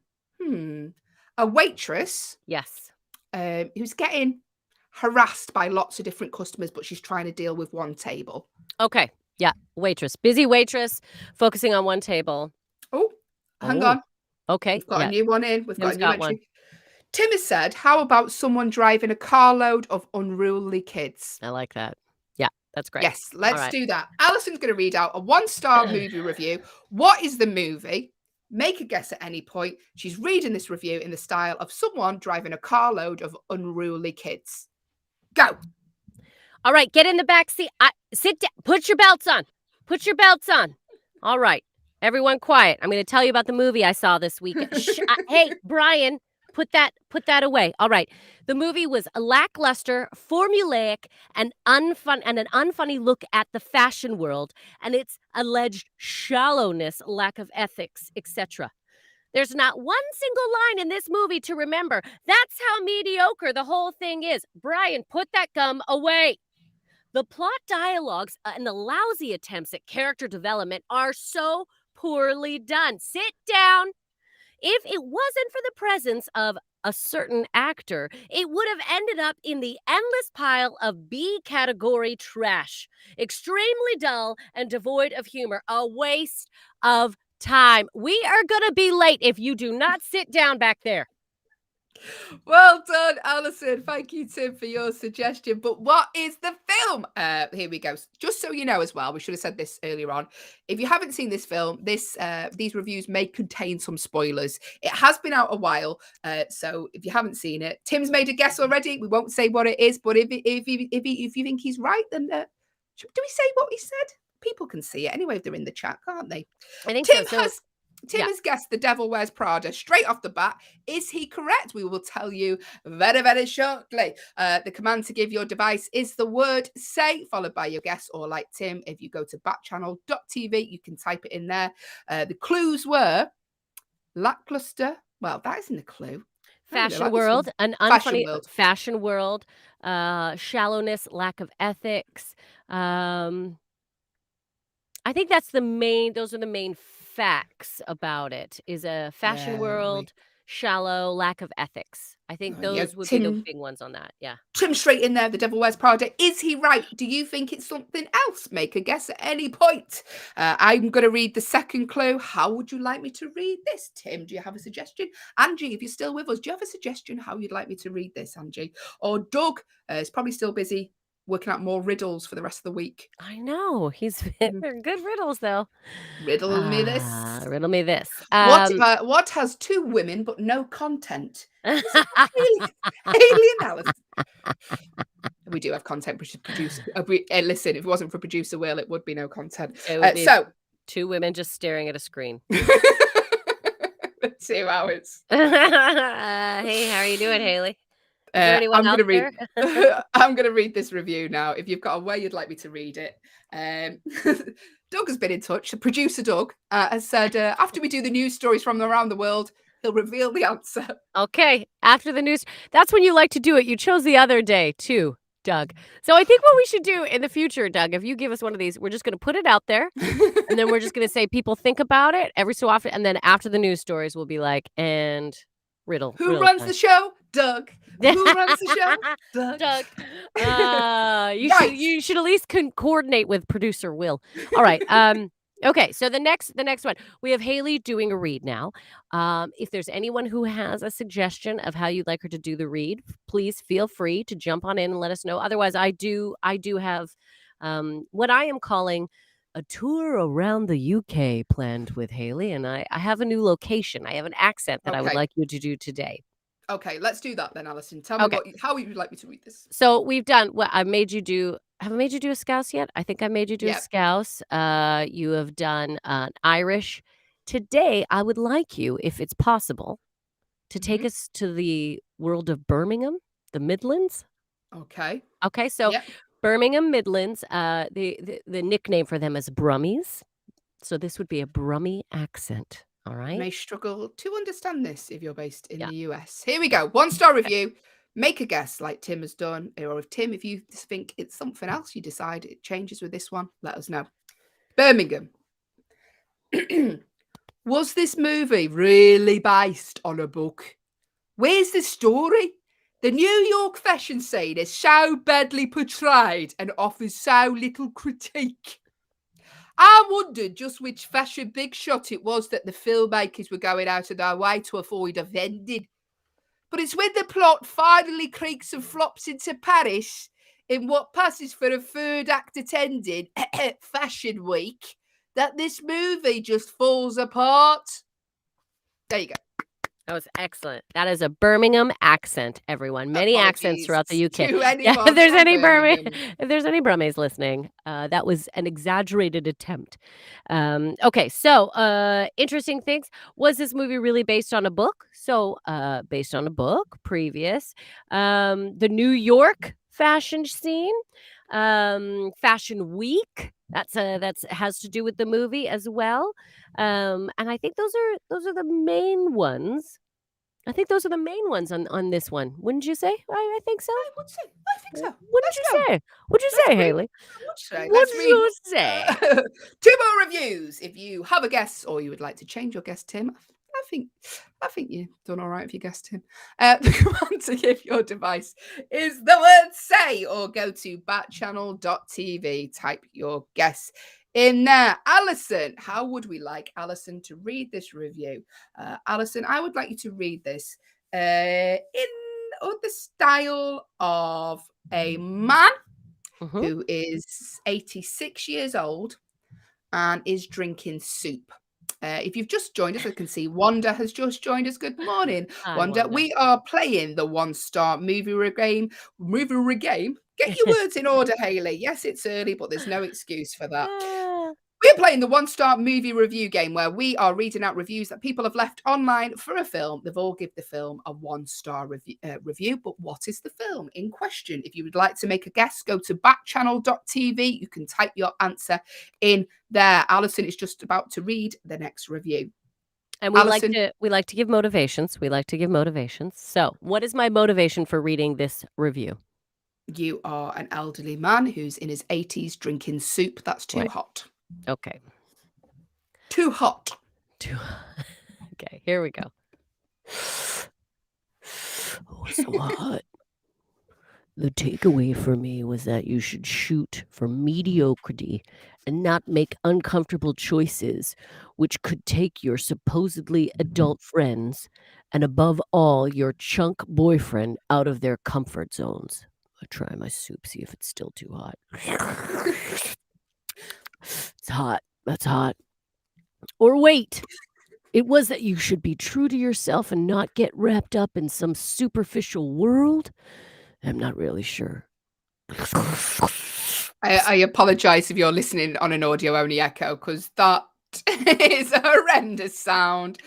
waitress. Yes. Who's getting harassed by lots of different customers, but she's trying to deal with one table. Okay. Yeah, waitress. Busy waitress, focusing on one table. Oh, hang on. Okay. We've got a new one in. We've got a new entry. One. Tim has said, how about someone driving a carload of unruly kids? I like that. Yeah, that's great. Yes, let's do that. Allison's going to read out a one-star movie review. What is the movie? Make a guess at any point. She's reading this review in the style of someone driving a carload of unruly kids. Go. All right, get in the back seat. Sit down. Put your belts on. Put your belts on. All right, everyone quiet. I'm going to tell you about the movie I saw this weekend. Hey, Brian, put that away. All right. The movie was lackluster, formulaic, and an unfunny look at the fashion world and its alleged shallowness, lack of ethics, etc. There's not one single line in this movie to remember. That's how mediocre the whole thing is. Brian, put that gum away. The plot dialogues and the lousy attempts at character development are so poorly done. Sit down. If it wasn't for the presence of a certain actor, it would have ended up in the endless pile of B-category trash. Extremely dull and devoid of humor. A waste of time. We are going to be late if you do not sit down back there. Well done, Allyson. Thank you, Tim, for your suggestion. But what is the film? Here we go. Just so you know as well, we should have said this earlier on. If you haven't seen this film, these reviews may contain some spoilers. It has been out a while, so if you haven't seen it, Tim's made a guess already. We won't say what it is, but if you think he's right, then do we say what he said? People can see it anyway if they're in the chat, can't they? I think Tim so. Tim has guessed The Devil Wears Prada straight off the bat. Is he correct? We will tell you very, very shortly. The command to give your device is the word say, followed by your guess, or like Tim, if you go to backchannel.tv, you can type it in there. The clues were lackluster. Well, that isn't a clue. Fashion world, an unfunny fashion world, shallowness, lack of ethics. I think that's those are the main facts about it. Is a fashion world, shallow, lack of ethics. I think those would be the big ones on that. Yeah. Tim straight in there, The Devil Wears Prada. Is he right? Do you think it's something else? Make a guess at any point. I'm going to read the second clue. How would you like me to read this, Tim? Do you have a suggestion? Angie, if you're still with us, do you have a suggestion how you'd like me to read this, Angie? Or Doug is probably still busy working out more riddles for the rest of the week. I know. They're good riddles, though. Riddle me this. Riddle me this. What has two women but no content? Hayley and Allyson. We do have content producer. Listen, if it wasn't for producer Will, it would be no content. So two women just staring at a screen. 2 hours. Hey, how are you doing, Hayley? I'm going to read this review now. If you've got a way you'd like me to read it. Doug has been in touch. Producer Doug has said, after we do the news stories from around the world, he'll reveal the answer. Okay. After the news. That's when you like to do it. You chose the other day, too, Doug. So I think what we should do in the future, Doug, if you give us one of these, we're just going to put it out there. And then we're just going to say people think about it every so often. And then after the news stories, we'll be like, and riddle. Who runs the show? Doug. Who runs the show? Doug. You should at least coordinate with producer Will. All right. Okay. So the next one, we have Hayley doing a read now. If there's anyone who has a suggestion of how you'd like her to do the read, please feel free to jump on in and let us know. Otherwise, I do have what I am calling a tour around the UK planned with Hayley, and I have a new location. I have an accent that I would like you to do today. Okay, let's do that then, Allyson. Tell me how you would like me to read this. So we've done what I made you do. Have I made you do a Scouse yet? I think I made you do a Scouse. You have done Irish. Today, I would like you, if it's possible, to take us to the world of Birmingham, the Midlands. Okay. Okay, so Birmingham Midlands, the nickname for them is Brummies. So this would be a Brummie accent. All right. You may struggle to understand this if you're based in the US. Here we go. 1-star review. Make a guess like Tim has done. Or if Tim, if you think it's something else, you decide it changes with this one, let us know. Birmingham. Was this movie really based on a book? Where's the story? The New York fashion scene is so badly portrayed and offers so little critique. I wondered just which fashion big shot it was that the filmmakers were going out of their way to avoid offending. But it's when the plot finally creaks and flops into Paris in what passes for a third act attending Fashion Week that this movie just falls apart. There you go. That was excellent. That is a Birmingham accent, everyone. Many accents throughout the UK. If there's any Brummies listening, that was an exaggerated attempt. Okay, so interesting things. Was this movie really based on a book? So based on a book, previous. The New York fashion scene, Fashion Week. That's has to do with the movie as well. And I think those are the main ones. I think those are the main ones on this one. Wouldn't you say? I think so. I think so. What'd you say, Hayley? What did you say? 2 more reviews. If you have a guess or you would like to change your guess, Tim, I think you've done all right if you guessed him. The command to give your device is the word say, or go to backchannel.tv. Type your guess in there. Allyson, how would we like Allyson to read this review? Allyson, I would like you to read this in the style of a man who is 86 years old and is drinking soup. If you've just joined us, I can see Wanda has just joined us. Good morning, Wanda. We are playing the 1-star movie game. Get your words in order, Hayley. Yes, it's early, but there's no excuse for that. We're We're playing the one-star movie review game where we are reading out reviews that people have left online for a film. They've all given the film a one-star review, but what is the film in question? If you would like to make a guess, go to backchannel.tv. You can type your answer in there. Allyson is just about to read the next review. And we like to give motivations. So, what is my motivation for reading this review? You are an elderly man who's in his 80s drinking soup that's too hot. Okay. Too hot. Okay, here we go. Oh, so hot. The takeaway for me was that you should shoot for mediocrity and not make uncomfortable choices, which could take your supposedly adult friends and, above all, your chunk boyfriend out of their comfort zones. I'll try my soup, see if it's still too hot. It's hot. That's hot. Or wait. It was that you should be true to yourself and not get wrapped up in some superficial world. I'm not really sure. I apologize if you're listening on an audio-only echo, because that is a horrendous sound.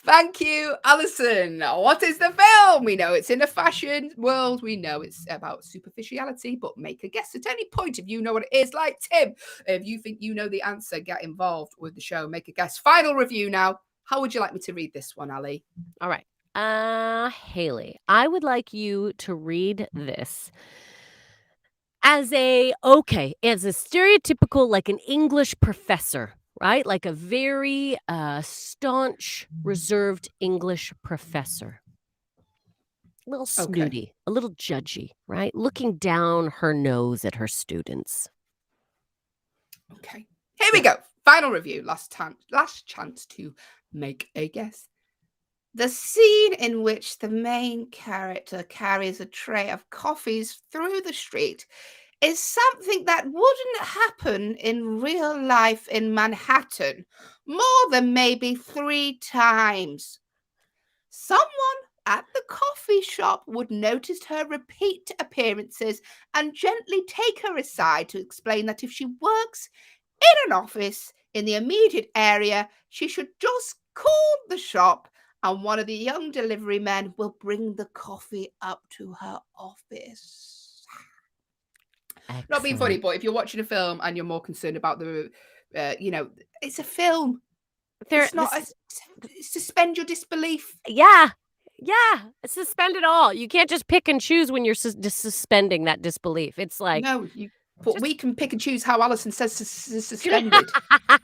Thank you, Allyson. What is the film? We know it's in a fashion world. We know it's about superficiality, but make a guess at any point if you know what it is. Like Tim, if you think you know the answer, get involved with the show. Make a guess. Final review now. How would you like me to read this one, Ali? All right. Hayley, I would like you to read this as a stereotypical, like an English professor, right? Like a very staunch, reserved English professor. A little snooty, a little judgy, right? Looking down her nose at her students. Okay. Here we go. Final review. Last chance to make a guess. The scene in which the main character carries a tray of coffees through the street is something that wouldn't happen in real life in Manhattan more than maybe 3 times. Someone at the coffee shop would notice her repeat appearances and gently take her aside to explain that if she works in an office in the immediate area, she should just call the shop and one of the young delivery men will bring the coffee up to her office. Excellent. Not being funny, but if you're watching a film and you're more concerned about the, it's a film. It's not. Suspend your disbelief. Yeah. Suspend it all. You can't just pick and choose when you're suspending that disbelief. It's like But we can pick and choose how Allyson says suspended.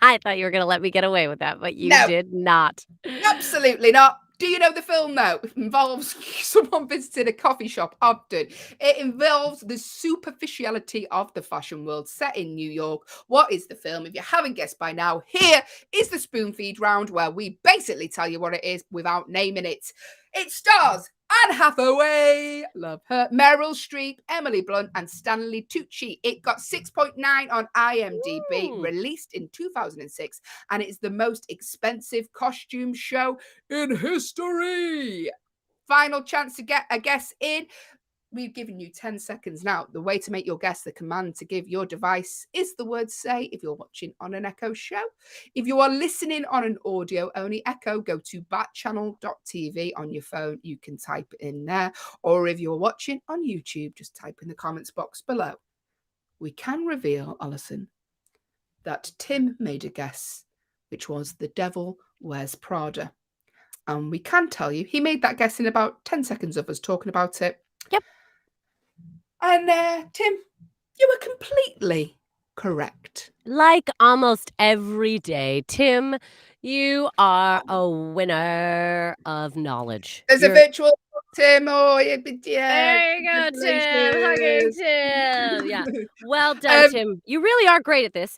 I thought you were going to let me get away with that, but you did not. Absolutely not. Do you know the film, though? It involves someone visiting a coffee shop often. It involves the superficiality of the fashion world set in New York. What is the film? If you haven't guessed by now, here is the spoon feed round where we basically tell you what it is without naming it. It stars Anne Hathaway, love her, Meryl Streep, Emily Blunt, and Stanley Tucci. It got 6.9 on IMDb, released in 2006, and it is the most expensive costume show in history. Final chance to get a guess in. We've given you 10 seconds now. The way to make your guess, the command to give your device is the word say if you're watching on an Echo show. If you are listening on an audio-only Echo, go to backchannel.tv on your phone. You can type it in there. Or if you're watching on YouTube, just type in the comments box below. We can reveal, Allyson, that Tim made a guess, which was The Devil Wears Prada. And we can tell you he made that guess in about 10 seconds of us talking about it. Yep. And Tim, you were completely correct. Like almost every day, Tim, you are a winner of knowledge. There's a virtual Tim. Oh, yeah. There you go, Tim. Hugging Tim. Yeah. Well done, Tim. You really are great at this.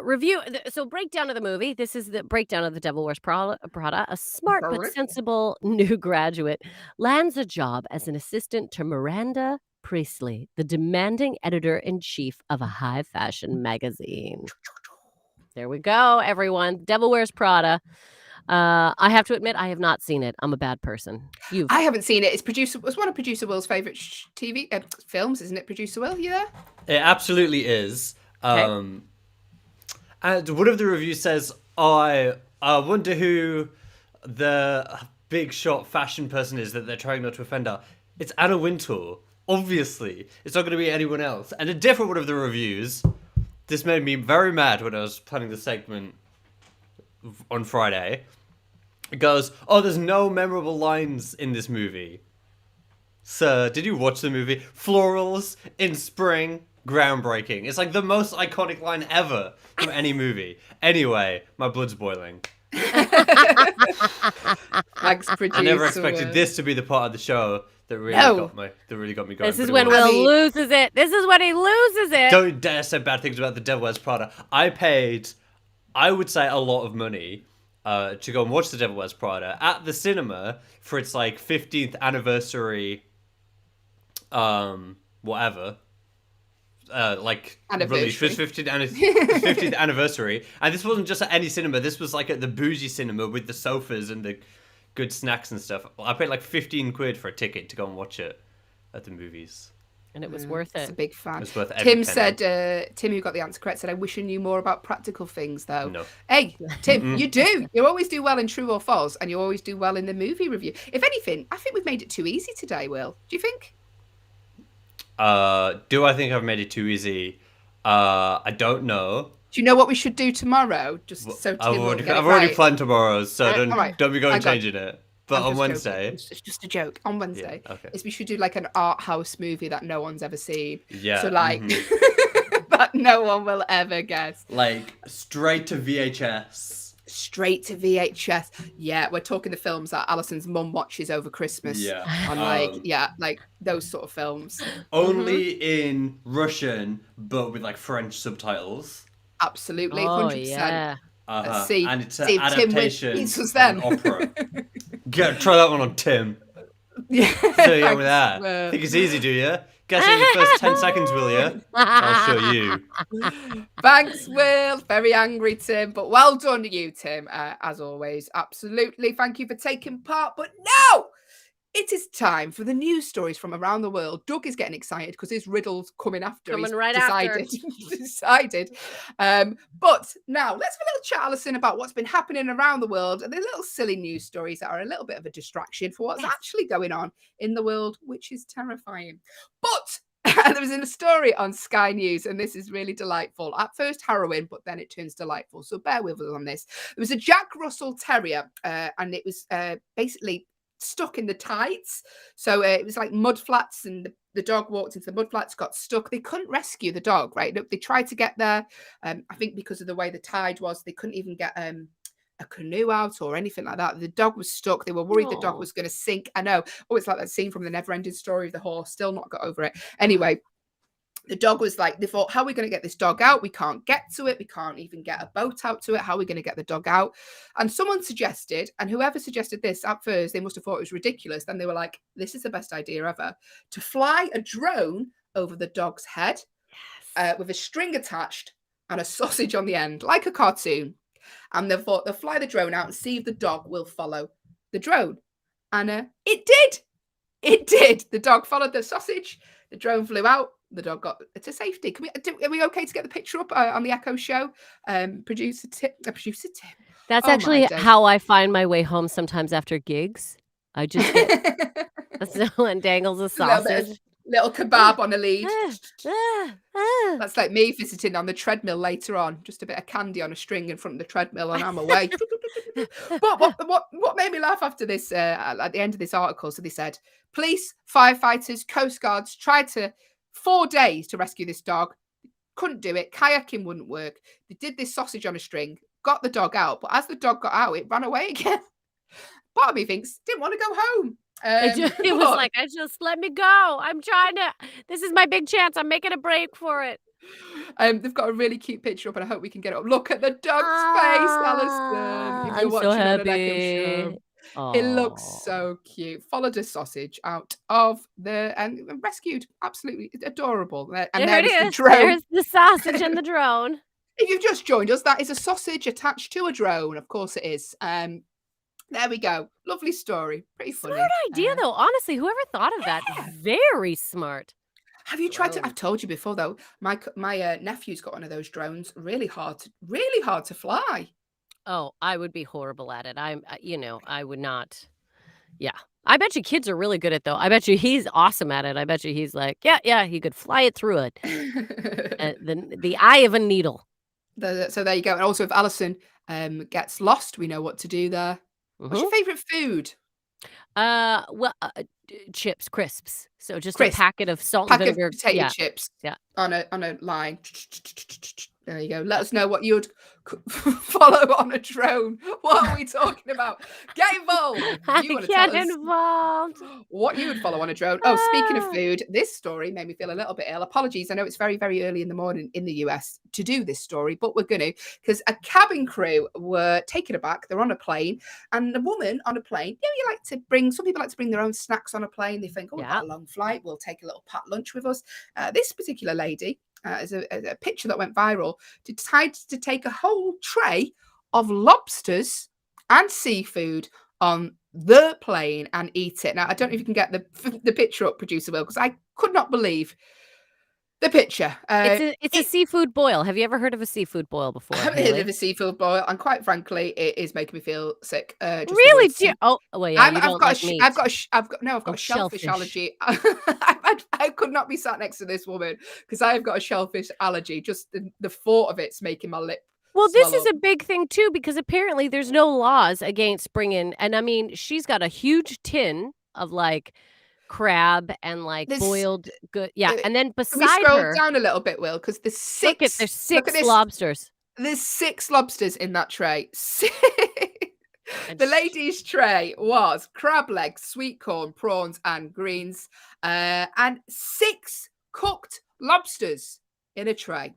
Review. So, breakdown of the movie. This is the breakdown of The Devil Wears Prada. A smart but sensible new graduate lands a job as an assistant to Miranda Priestley, the demanding editor-in-chief of a high-fashion magazine. There we go, everyone. Devil Wears Prada. I have to admit, I have not seen it. I'm a bad person. I haven't seen it. It's one of Producer Will's favourite TV films, isn't it, Producer Will? You there? It absolutely is. Okay. And one of the reviews says, I wonder who the big shot fashion person is that they're trying not to offend her. It's Anna Wintour. Obviously. It's not going to be anyone else. And a different one of the reviews, this made me very mad when I was planning the segment on Friday. It goes, oh, there's no memorable lines in this movie. Sir, did you watch the movie? Florals in spring, groundbreaking. It's like the most iconic line ever from any movie. Anyway, my blood's boiling. Thanks, producer. I never expected this to be the part of the show that really got me going. This is when Will loses it. This is when he loses it. Don't dare say bad things about The Devil Wears Prada. I paid, I would say, a lot of money to go and watch The Devil Wears Prada at the cinema for its like 15th anniversary, whatever. Like release for its 15th anniversary, and this wasn't just at any cinema. This was like at the bougie cinema with the sofas and the good snacks and stuff. I paid like 15 quid for a ticket to go and watch it at the movies, and it was worth it. It's a big fan. It was worth every Tim penny. said, Tim, who got the answer correct, said, "I wish I knew more about practical things, though." No. Hey, Tim, you do. You always do well in true or false, and you always do well in the movie review. If anything, I think we've made it too easy today. Will, do you think? Do I think I've made it too easy? I don't know. Do you know what we should do tomorrow? Just so Tim I've will get it already right. planned tomorrow, so right. don't be going I got changing it. But I'm on just Wednesday, joking. It's just a joke. On Wednesday, okay. is we should do like an art house movie that no one's ever seen. Yeah. So like that no one will ever guess. Like straight to VHS. Straight to VHS. Yeah, we're talking the films that Allison's mum watches over Christmas. Yeah. On like those sort of films. Only in Russian, but with like French subtitles. Absolutely, Oh 100%. yeah. Let's see. And it's an See if Tim adaptation wins of then. an opera. Try that one on Tim. Yeah. So you with that. Think it's easy, do you? Guess in the first 10 seconds, will you? I'll show you. Thanks, Will. Very angry, Tim. But well done to you, Tim, as always. Absolutely. Thank you for taking part. But no! It is time for the news stories from around the world. Doug is getting excited because his riddle's coming after. Coming He's right decided. after. Decided. But now let's have a little chat, Allyson, about what's been happening around the world and the little silly news stories that are a little bit of a distraction for what's actually going on in the world, which is terrifying. But there was a story on Sky News, and this is really delightful. At first harrowing, but then it turns delightful. So bear with us on this. There was a Jack Russell Terrier, and it was basically stuck in the tides. So it was like mud flats, and the dog walked into the mud flats, got stuck. They couldn't rescue the dog, right? They tried to get there. I think because of the way the tide was, they couldn't even get a canoe out or anything like that. The dog was stuck. They were worried the dog was going to sink. I know. Oh, it's like that scene from the Never-Ending Story of the horse. Still not got over it. Anyway, the dog was like, they thought, how are we going to get this dog out? We can't get to it. We can't even get a boat out to it. How are we going to get the dog out? And someone suggested, and whoever suggested this at first, they must have thought it was ridiculous. Then they were like, this is the best idea ever. To fly a drone over the dog's head with a string attached and a sausage on the end, like a cartoon. And they thought they'll fly the drone out and see if the dog will follow the drone. And it did. It did. The dog followed the sausage. The drone flew out. The dog got to safety. Are we okay to get the picture up on the Echo Show? Producer Tim. That's actually how I find my way home sometimes after gigs. I just get someone dangles a sausage. Little kebab on a lead. That's like me visiting on the treadmill later on. Just a bit of candy on a string in front of the treadmill, and I'm away. But what made me laugh after this, at the end of this article, so they said, police, firefighters, coast guards tried 4 days to rescue this dog. Couldn't do it. Kayaking wouldn't work. They did this sausage on a string, got the dog out, but as the dog got out, it ran away again. Part of me thinks, didn't want to go home. It was like, let me go. I'm trying to, this is my big chance. I'm making a break for it. They've got a really cute picture up, and I hope we can get it up. Look at the dog's face, Allyson. If you're I'm watching so on an Echo happy. Show. It looks so cute. Followed a sausage out of and rescued. Absolutely adorable. And there it is. The drone. There's the sausage and the drone. If you've just joined us, that is a sausage attached to a drone. Of course it is. There we go. Lovely story. Pretty funny. Smart idea, though. Honestly, whoever thought of that? Very smart. Have you tried to? Drone. I've told you before though. My nephew's got one of those drones. Really hard to fly. Oh, I would be horrible at it. I would not. Yeah. I bet you kids are really good at it, though. I bet you he's awesome at it. I bet you he's like, yeah, he could fly it through it. The eye of a needle. So there you go. And also, if Allyson gets lost, we know what to do there. What's your favorite food? Well, chips, crisps. So just a Crisp. packet of salt and Pack of vinegar. potato chips. Yeah. On a line. There you go. Let us know what you'd follow on a drone. What are we talking about? Get involved. You want to Get tell us involved. what you would follow on a drone. Oh, speaking of food, this story made me feel a little bit ill. Apologies. I know it's very, very early in the morning in the US to do this story, but we're going to, because a cabin crew were taken aback. They're on a plane, and the woman on a plane, some people like to bring their own snacks on a plane. They think, we've got a long flight. We'll take a little packed lunch with us. This particular lady, as a picture that went viral, decided to take a whole tray of lobsters and seafood on the plane and eat it. Now, I don't know if you can get the picture up, producer Will, because I could not believe the picture. It's a seafood boil. Have you ever heard of a seafood boil before? I haven't heard of a seafood boil, and quite frankly, it is making me feel sick. Really? Oh, well, yeah. I've got a shellfish allergy. I could not be sat next to this woman because I have got a shellfish allergy. Just the thought of it's making my lip. Well, this is a big thing too, because apparently there's no laws against bringing. And I mean, she's got a huge tin of like crab and like boiled good. Yeah. And then beside her, scroll down a little bit, Will, because there's six. There's 6 lobsters. There's 6 lobsters in that tray. The lady's tray was crab legs, sweet corn, prawns, and greens, and 6 cooked lobsters in a tray.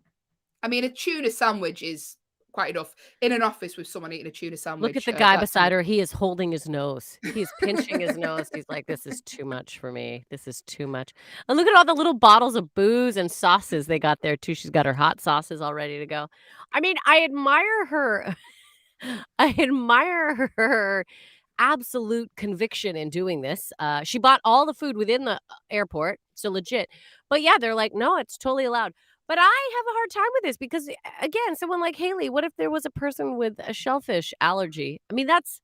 I mean, a tuna sandwich is quite enough. In an office with someone eating a tuna sandwich. Look at the guy beside her. He is holding his nose. He's pinching his nose. He's like, this is too much for me. This is too much. And look at all the little bottles of booze and sauces they got there, too. She's got her hot sauces all ready to go. I mean, I admire her. I admire her absolute conviction in doing this. She bought all the food within the airport. So legit. But yeah, they're like, no, it's totally allowed. But I have a hard time with this because, again, someone like Hayley, what if there was a person with a shellfish allergy? I mean, that's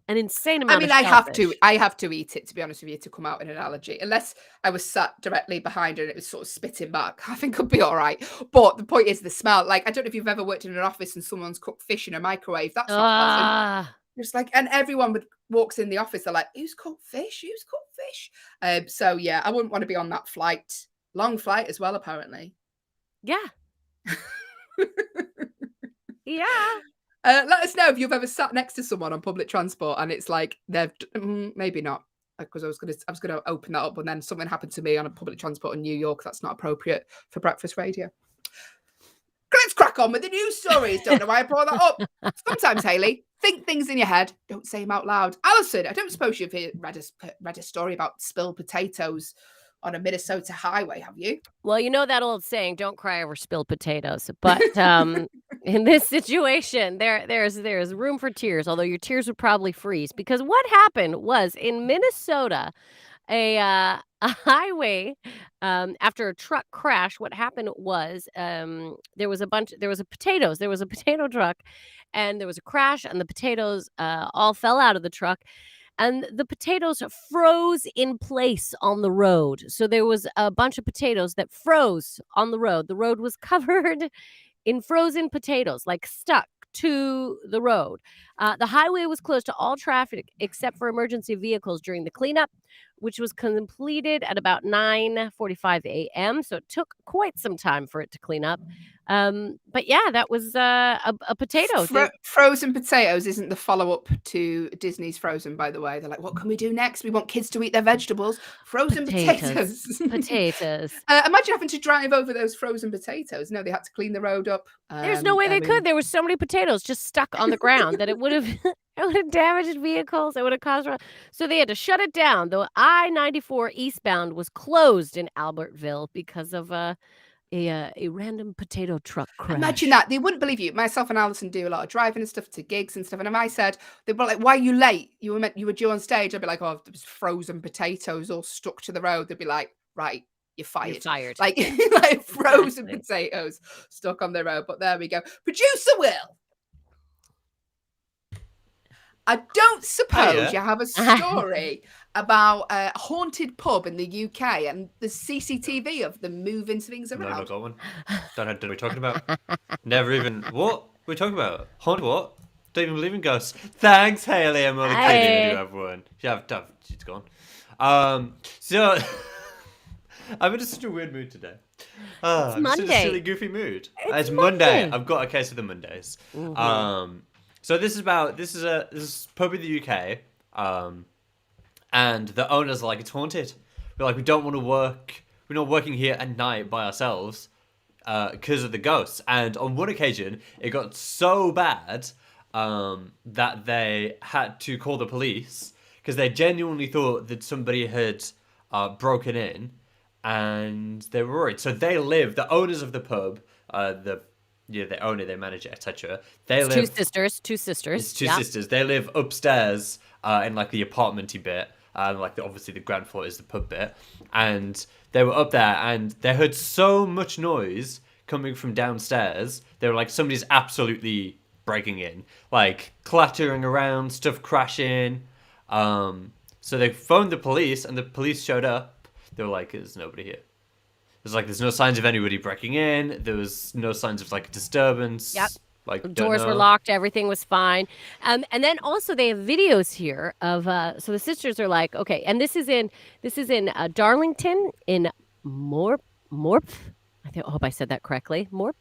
an insane amount of shellfish. I have to eat it, to be honest with you, to come out in an allergy. Unless I was sat directly behind her and it was sort of spitting back. I think I'd be all right. But the point is the smell. Like, I don't know if you've ever worked in an office and someone's cooked fish in a microwave. That's not pleasant. It's like, and everyone walks in the office, they're like, who's cooked fish? Who's cooked fish? So, yeah, I wouldn't want to be on that flight. Long flight as well, apparently. Yeah. Yeah. Let us know if you've ever sat next to someone on public transport and it's like they've maybe not, because I was gonna open that up, but then something happened to me on a public transport in New York. That's not appropriate for breakfast radio. Let's crack on with the news stories. Don't know why I brought that up. Sometimes, Hayley, think things in your head, don't say them out loud. Allyson, I don't suppose you've read a story about spilled potatoes on a Minnesota highway, have you? Well, you know that old saying, don't cry over spilled potatoes. But in this situation, there's room for tears, although your tears would probably freeze. Because what happened was in Minnesota, a highway, after a truck crash, what happened was there was a potato truck, and there was a crash, and the potatoes all fell out of the truck. And the potatoes froze in place on the road. So there was a bunch of potatoes that froze on the road. The road was covered in frozen potatoes, like stuck to the road. The highway was closed to all traffic except for emergency vehicles during the cleanup, which was completed at about 9:45 a.m. So it took quite some time for it to clean up. But yeah, that was a potato. Frozen potatoes isn't the follow-up to Disney's Frozen, by the way. They're like, what can we do next? We want kids to eat their vegetables. Frozen potatoes. Potatoes. Imagine having to drive over those frozen potatoes. No, they had to clean the road up. There's no way they could. There were so many potatoes just stuck on the ground that it would have damaged vehicles. It would have caused. So they had to shut it down. The I-94 eastbound was closed in Albertville because of a random potato truck crash. Imagine that. They wouldn't believe you. Myself and Allyson do a lot of driving and stuff to gigs and stuff. And if I said, they'd be like, why are you late? You were due on stage. I'd be like, oh, there was frozen potatoes all stuck to the road. They'd be like, right, you're fired. You're fired. Like, like frozen potatoes stuck on the road. But there we go. Producer Will. I don't suppose you have a story about a haunted pub in the UK and the CCTV of them moving things around. No, not got one. Don't know what we're talking about. Never even. What? We're talking about? Haunted what? Don't even believe in ghosts. Thanks, Hayley. I'm only kidding. I do have one. She's gone. So I'm in such a weird mood today. It's I'm Monday. in a silly, goofy mood. It's Monday. I've got a case of the Mondays. Mm-hmm. So this is pub in the UK, and the owners are like, it's haunted. We're like, we don't want to work. We're not working here at night by ourselves because of the ghosts. And on one occasion, it got so bad that they had to call the police because they genuinely thought that somebody had broken in, and they were worried. So the owners of the pub, they own it, they manage it, etc. Two sisters. It's two sisters. They live upstairs in like the apartmenty bit, and obviously the ground floor is the pub bit. And they were up there, and they heard so much noise coming from downstairs. They were like, somebody's absolutely breaking in, like clattering around, stuff crashing. So they phoned the police, and the police showed up. They were like, "There's nobody here." There's no signs of anybody breaking in. There was no signs of like disturbance. Yep. Like doors were locked. Everything was fine. And then also they have videos here of so the sisters are like, okay, and this is in Darlington in Morph. I hope I said that correctly. Morph.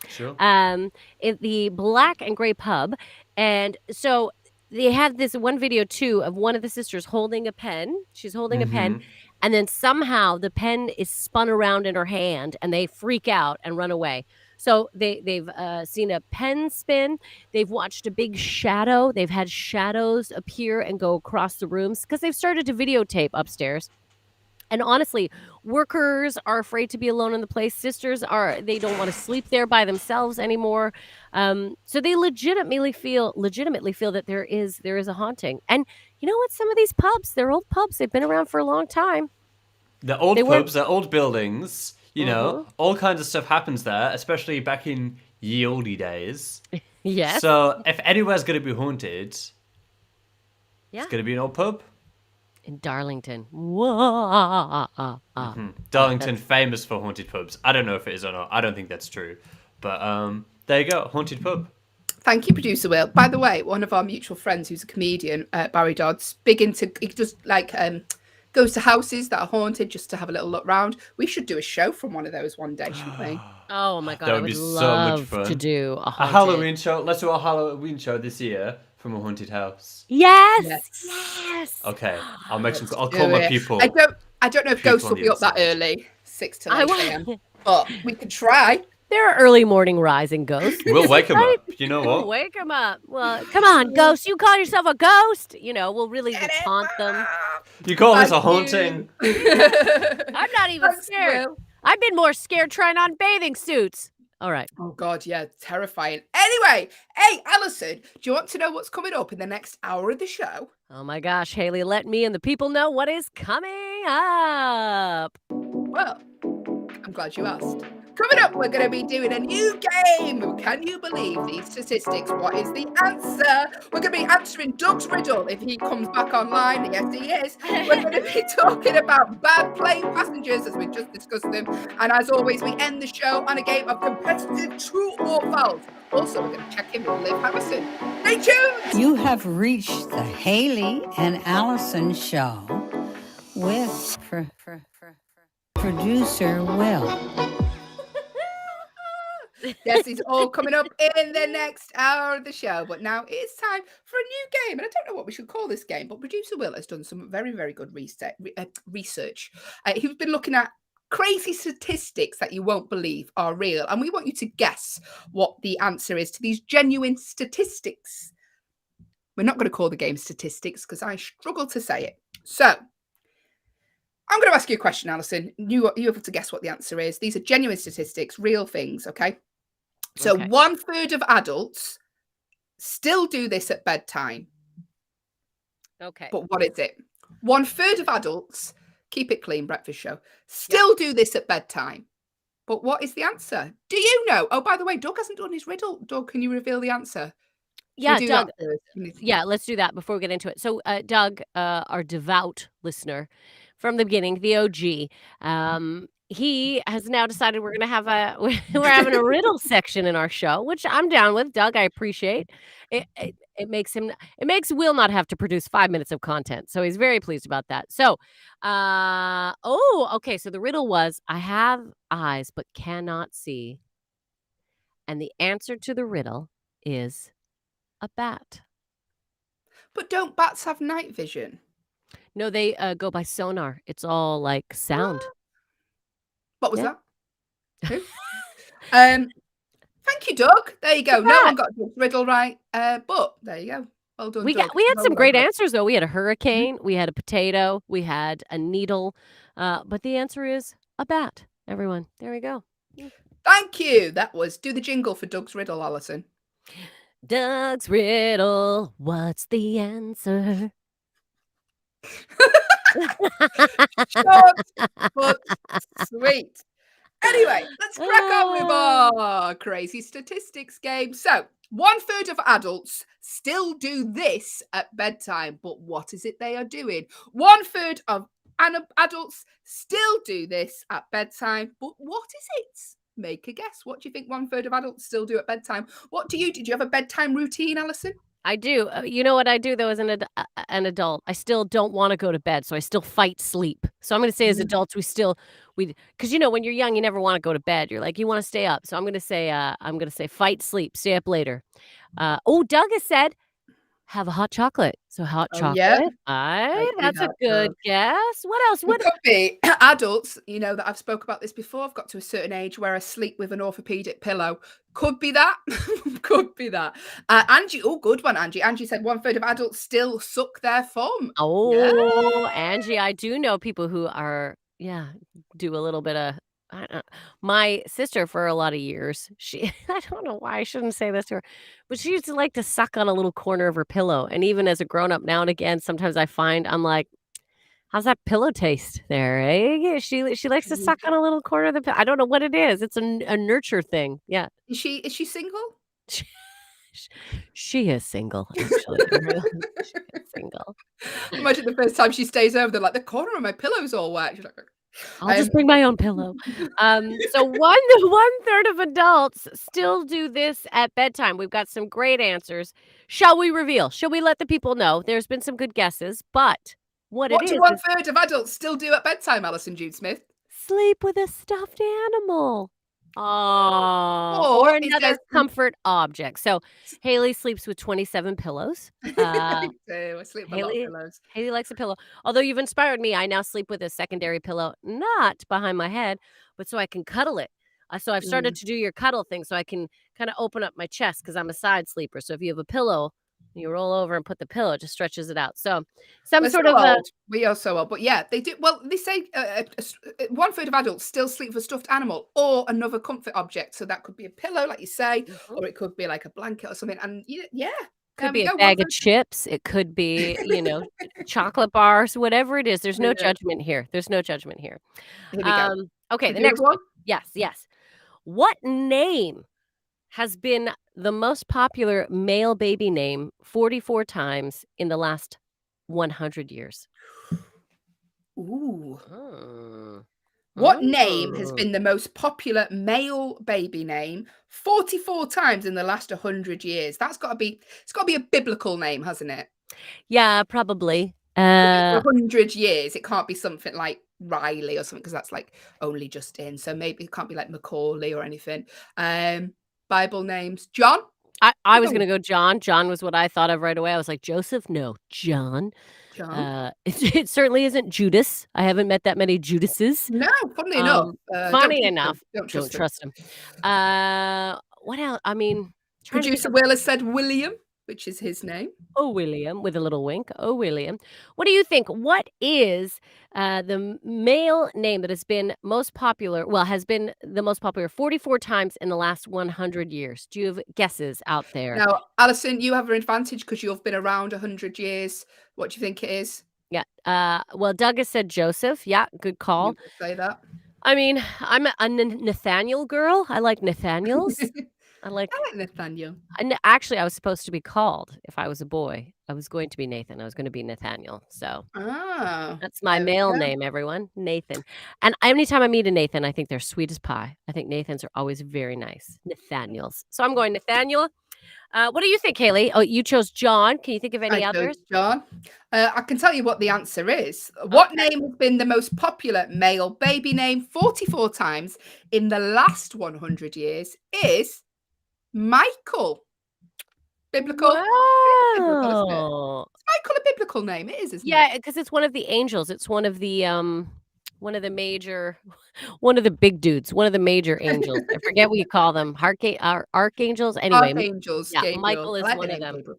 Sure. In the black and gray pub, and so they have this one video too of one of the sisters holding a pen. She's holding a pen. And then somehow the pen is spun around in her hand, and they freak out and run away. So they've seen a pen spin. They've watched a big shadow. They've had shadows appear and go across the rooms because they've started to videotape upstairs. And honestly, workers are afraid to be alone in the place. Sisters they don't want to sleep there by themselves anymore. So they legitimately feel that there is a haunting. And you know what? Some of these pubs, they're old pubs. They've been around for a long time. They're old pubs, they're old buildings. You know, all kinds of stuff happens there, especially back in ye olde days. Yes. So if anywhere's going to be haunted, it's going to be an old pub. In Darlington. Whoa. Darlington, famous for haunted pubs. I don't know if it is or not. I don't think that's true. But there you go, haunted pub. Thank you, Producer Will. By the way, one of our mutual friends who's a comedian, Barry Dodds, he just like goes to houses that are haunted just to have a little look round. We should do a show from one of those one day, shouldn't we? Oh my God, That I would love so much fun. To do a Halloween show. Let's do a Halloween show this year from a haunted house. Yes. Okay, I'll make some. I'll call my people. I don't know if ghosts will be up that early, 6 to 8 a.m. But we could try. There are early morning rising ghosts. We'll wake them up. You know what? We'll wake them up. Well, come on, ghost. You call yourself a ghost? You know, we'll really just haunt them. You call this a haunting? I'm not even scared. I've been more scared trying on bathing suits. All right. Oh, God, yeah. Terrifying. Anyway, hey, Allyson, do you want to know what's coming up in the next hour of the show? Oh, my gosh, Hayley, let me and the people know what is coming up. Well, I'm glad you asked. Coming up, we're going to be doing a new game. Can you believe these statistics? What is the answer? We're going to be answering Doug's riddle if he comes back online. Yes, he is. We're going to be talking about bad plane passengers, as we just discussed them. And as always, we end the show on a game of competitive true or false. Also, we're going to check in with Liv Harrison. Stay tuned. You have reached the Hayley and Allyson show with producer Will. Yes, it's all coming up in the next hour of the show. But now it's time for a new game. And I don't know what we should call this game, but producer Will has done some very, very good research. He's been looking at crazy statistics that you won't believe are real. And we want you to guess what the answer is to these genuine statistics. We're not going to call the game statistics because I struggle to say it. So I'm going to ask you a question, Allyson. You have to guess what the answer is. These are genuine statistics, real things, okay? So 1/3 of adults still do this at bedtime. Okay. But what is it? 1/3 of adults keep it clean, breakfast show. Still do this at bedtime. But what is the answer? Do you know? Oh, by the way, Doug hasn't done his riddle. Doug, can you reveal the answer? Yeah, Doug. Yeah, let's do that before we get into it. So, Doug, our devout listener from the beginning, the OG, he has now decided we're gonna have we're having a riddle section in our show, which I'm down with. Doug, I appreciate it. Makes Will not have to produce 5 minutes of content, so he's very pleased about that. So, okay. So the riddle was, I have eyes but cannot see, and the answer to the riddle is a bat. But don't bats have night vision? No, they go by sonar. It's all like sound. What was that? Who? Thank you, Doug. There you go. No one got Doug's riddle right, but there you go. Well done, Doug. We had some great answers though. We had a hurricane, we had a potato, we had a needle, but the answer is a bat. Everyone, there we go. Thank you. That was do the jingle for Doug's riddle, Allyson. Doug's riddle. What's the answer? Short but sweet. Anyway, let's crack on with our crazy statistics game. So, 1/3 of adults still do this at bedtime, but what is it they are doing? 1/3 of adults still do this at bedtime, but what is it? Make a guess. What do you think 1/3 of adults still do at bedtime? What do you do? Do you have a bedtime routine, Allyson? I do. You know what I do though as an adult? I still don't want to go to bed, so I still fight sleep. So I'm going to say as adults because when you're young you never want to go to bed. You're like you want to stay up. So I'm going to say fight sleep, stay up later. Doug has said have a hot chocolate. So hot chocolate. Yeah. That's a good guess. What else? It could be adults, that I've spoke about this before. I've got to a certain age where I sleep with an orthopedic pillow. Could be that. Could be that. Angie, good one, Angie. Angie said 1/3 of adults still suck their thumb. Angie, I do know people who are, do a little bit of, I don't know. My sister for a lot of years, I don't know why I shouldn't say this to her, but she used to like to suck on a little corner of her pillow. And even as a grown up now and again, sometimes I'm like, how's that pillow taste there? Eh? She likes to suck on a little corner of the pillow. I don't know what it is. It's a nurture thing. Yeah. Is she single? She is single, actually. She is single. Imagine the first time she stays over, they're like, the corner of my pillow's all wet. She's like, I'll just bring my own pillow. So 1/3 of adults still do this at bedtime. We've got some great answers. Shall we reveal? Shall we let the people know? There's been some good guesses, but what it is. What do 1/3 of adults still do at bedtime, Allyson Jude Smith? Sleep with a stuffed animal. Or another comfort object. So Hayley sleeps with 27 pillows. I sleep with a lot of pillows. Hayley likes a pillow. Although you've inspired me, I now sleep with a secondary pillow, not behind my head, but so I can cuddle it. So I've started to do your cuddle thing so I can kind of open up my chest because I'm a side sleeper. So if you have a pillow, you roll over and put the pillow, it just stretches it out. So we are so old, but yeah, they do. Well, they say 1/3 of adults still sleep with a stuffed animal or another comfort object. So that could be a pillow, like you say, or it could be like a blanket or something. And could be a bag of chips. It could be, chocolate bars, whatever it is. There's no judgment here. There's no judgment here. Here we go. Okay, the next one. Yes. What name has been the most popular male baby name 44 times in the last 100 years? Ooh. What name has been the most popular male baby name 44 times in the last 100 years? It's got to be a biblical name, hasn't it? Yeah, probably. 100 years. It can't be something like Riley or something because that's like only just in. So maybe it can't be like Macaulay or anything. Bible names. John? I was going to go John. John was what I thought of right away. I was like, Joseph? No, John. It certainly isn't Judas. I haven't met that many Judases. No, funny enough. Don't trust him. What else? I mean, producer Will has said William, which is his name. Oh, William, with a little wink. Oh, William. What do you think? What is the male name that has been most popular? Well, has been the most popular 44 times in the last 100 years. Do you have guesses out there? Now, Allyson, you have an advantage because you've been around 100 years. What do you think it is? Yeah. Well, Doug has said Joseph. Yeah, good call. You could say that. I mean, I'm a Nathaniel girl. I like Nathaniels. I like I like Nathaniel. actually, I was supposed to be called if I was a boy. I was going to be Nathan. I was gonna be Nathaniel. So Ah, that's my there we male go. name, everyone. Nathan. And anytime I meet a Nathan, I think they're sweet as pie. I think Nathans are always very nice. Nathaniels. So I'm going Nathaniel. What do you think, Hayley? Oh, you chose John. Can you think of I any chose others? John. I can tell you what the answer is. What Okay. name has been the most popular male baby name 44 times in the last 100 years is Michael. Biblical. It is biblical, isn't it? Wow. Is Michael a biblical name? It is, isn't it? Yeah, because it's one of the angels. It's one of the major one of the big dudes, one of the major angels. I forget what you call them. Archangels? Anyway, Archangels, yeah, Gabriel. Michael I is like the one of name them. Gabriel.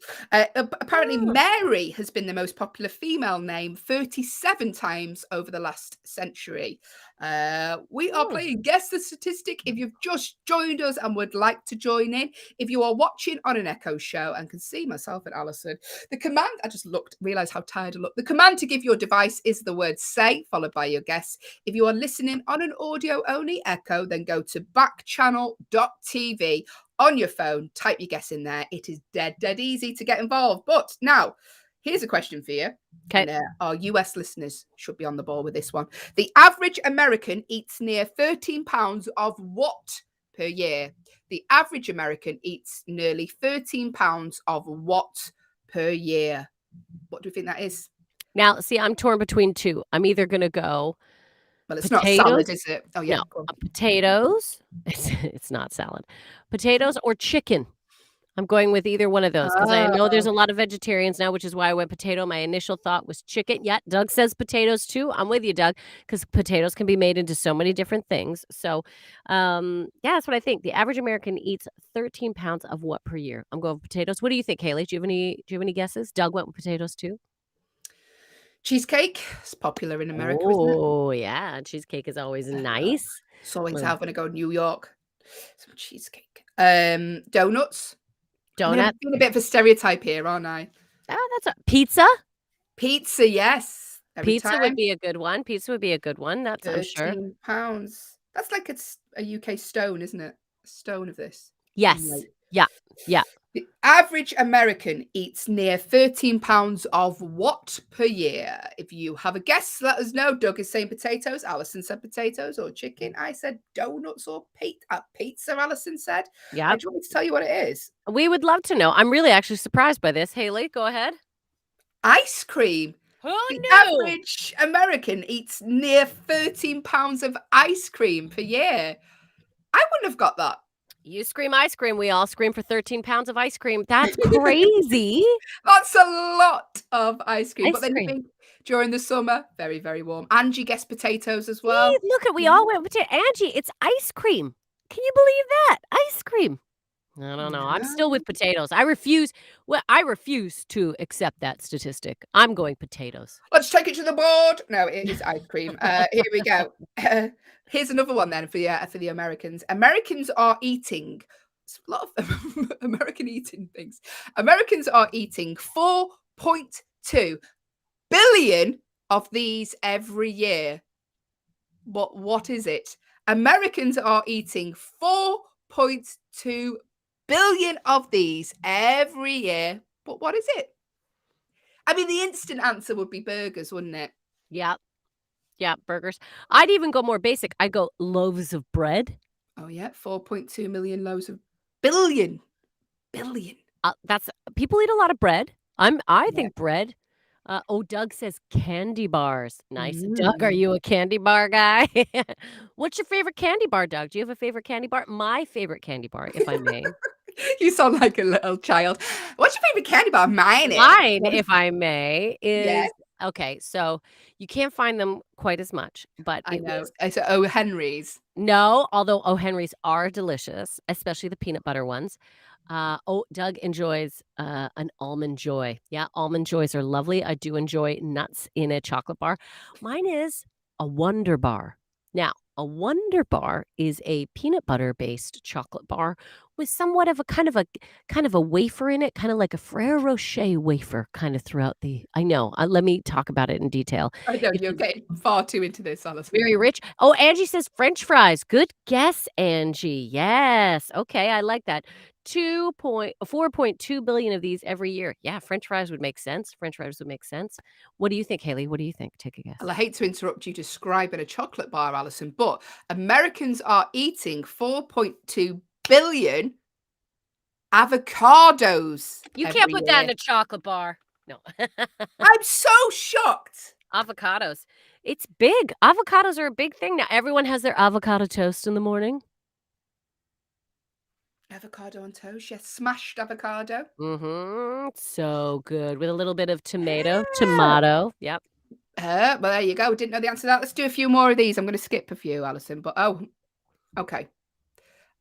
Apparently, Oh. Mary has been the most popular female name 37 times over the last century. We are playing Guess the Statistic. If you've just joined us and would like to join in, if you are watching on an Echo show and can see myself and Allyson, the command, I just realized how tired I look. The command to give your device is the word say, followed by your guess. If you are listening on an audio only Echo, then go to backchannel.tv on your phone, type your guess in there. It is dead easy to get involved. But now, here's a question for you. Okay. And our US listeners should be on the ball with this one. The average American eats near 13 pounds of what per year? The average American eats nearly 13 pounds of what per year? What do you think that is? Now, see, I'm torn between two. I'm either gonna go Well, it's not potatoes. salad, is it? Oh, yeah. No, Go on. potatoes. It's not salad. Potatoes or chicken. I'm going with either one of those because I know there's a lot of vegetarians now, which is why I went potato. My initial thought was chicken. Yeah, Doug says potatoes too. I'm with you, Doug, because potatoes can be made into so many different things. So, yeah, that's what I think. The average American eats 13 pounds of what per year? I'm going with potatoes. What do you think, Hayley? Do you have any guesses? Doug went with potatoes too. Cheesecake. It's popular in America, isn't it? Oh, yeah, cheesecake is always nice. It's always Well, have when I go to New York. Some cheesecake. Donuts. I'm donut. being a bit of a stereotype here, aren't I? Oh, that's a pizza. Pizza, yes. Every Pizza time. would be a good one. Pizza would be a good one. That's I'm sure. 13 pounds. That's like it's a UK stone, isn't it? A stone of this. Yes. Right. Yeah. Yeah. The average American eats near 13 pounds of what per year? If you have a guess, let us know. Doug is saying potatoes. Allyson said potatoes or chicken. I said donuts or pizza, Allyson said. Yeah. Do you want me to tell you what it is? We would love to know. I'm really actually surprised by this. Hayley, go ahead. Ice cream. The average American eats near 13 pounds of ice cream per year. I wouldn't have got that. You scream ice cream. We all scream for 13 pounds of ice cream. That's crazy. That's a lot of ice cream. Ice But then you cream. think during the summer, very, very warm. Angie guessed potatoes as well. See, look at we all went with Angie. It's ice cream. Can you believe that? Ice cream. I don't know. I'm still with potatoes. I refuse to accept that statistic. I'm going potatoes. Let's take it to the board. No, it is ice cream. Here we go. Here's another one then for the Americans. Americans are eating a lot of American eating things. Americans are eating 4.2 billion of these every year. What is it? Americans are eating 4.2 billion of these every year. But what is it? I mean, the instant answer would be burgers, wouldn't it? Yeah. Yeah, burgers. I'd even go more basic. I'd go loaves of bread. Oh, yeah. 4.2 million loaves of billion. That's people eat a lot of bread. I think bread. Doug says candy bars. Nice. Doug, are you a candy bar guy? What's your favorite candy bar, Doug? Do you have a favorite candy bar? My favorite candy bar, if I may. You sound like a little child. What's your favorite candy bar? Mine, if I may, is Yes. okay. So you can't find them quite as much, but I know. It's O. Henry's. No, although O. Henry's are delicious, especially the peanut butter ones. Doug enjoys an almond joy. Yeah, almond joys are lovely. I do enjoy nuts in a chocolate bar. Mine is a Wonder Bar. Now, a Wonder Bar is a peanut butter based chocolate bar with somewhat of a kind of a wafer in it, kind of like a Ferrero Rocher wafer kind of throughout the I know. Let me talk about it in detail. I know It's you're getting far too into this, Allyson. very rich. Oh, Angie says French fries. Good guess, Angie. Yes. Okay, I like that. 4.2 billion of these every year. Yeah, French fries would make sense. French fries would make sense. What do you think, Hayley? What do you think? Take a guess. Well, I hate to interrupt you describing a chocolate bar, Allyson, but Americans are eating 4.2 billion avocados. You can't every put that in year. a chocolate bar. No. I'm so shocked. Avocados. It's big. Avocados are a big thing now. Everyone has their avocado toast in the morning. Avocado on toast, yes, smashed avocado. So good with a little bit of tomato. Yep. Well, there you go. Didn't know the answer to that. Let's do a few more of these. I'm going to skip a few, Allyson. But okay.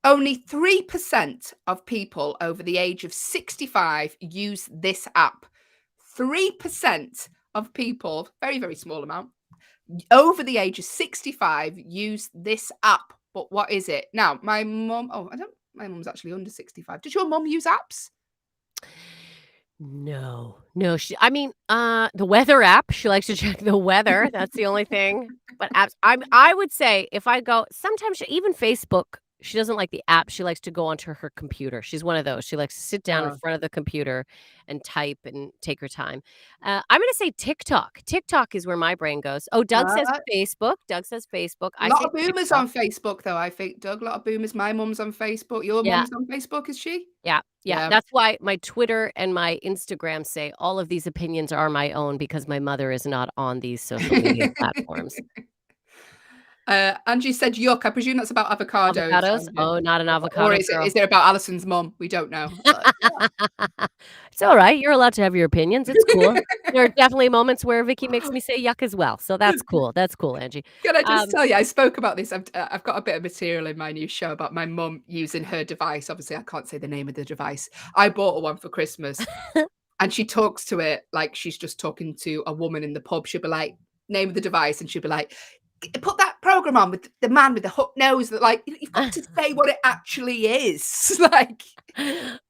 Only 3% of people over the age of 65 use this app. 3% of people, very, very small amount, over the age of 65 use this app. But what is it? Now, my mum, my mum's actually under 65. Does your mum use apps? No. The weather app, she likes to check the weather. That's the only thing. But apps, I would say if I go, sometimes even Facebook, she doesn't like the app. She likes to go onto her computer. She's one of those. She likes to sit down in front of the computer and type and take her time. I'm going to say TikTok. TikTok is where my brain goes. Oh, Doug says Facebook. Doug says Facebook. A lot of boomers on Facebook, though, I think, Doug. A lot of boomers. My mum's on Facebook. Your mum's on Facebook, is she? Yeah. That's why my Twitter and my Instagram say all of these opinions are my own because my mother is not on these social media platforms. Angie said yuck. I presume that's about avocados. Avocados? Oh, not an avocado. Or is it about Allison's mum? We don't know. It's all right. You're allowed to have your opinions. It's cool. There are definitely moments where Vicky makes me say yuck as well. So that's cool. That's cool, Angie. Can I just tell you, I spoke about this. I've got a bit of material in my new show about my mum using her device. Obviously, I can't say the name of the device. I bought her one for Christmas. And she talks to it like she's just talking to a woman in the pub. She'll be like, name of the device. And she'll be like, put that program on with the man with the hook nose. That like you've got to say what it actually is. Like,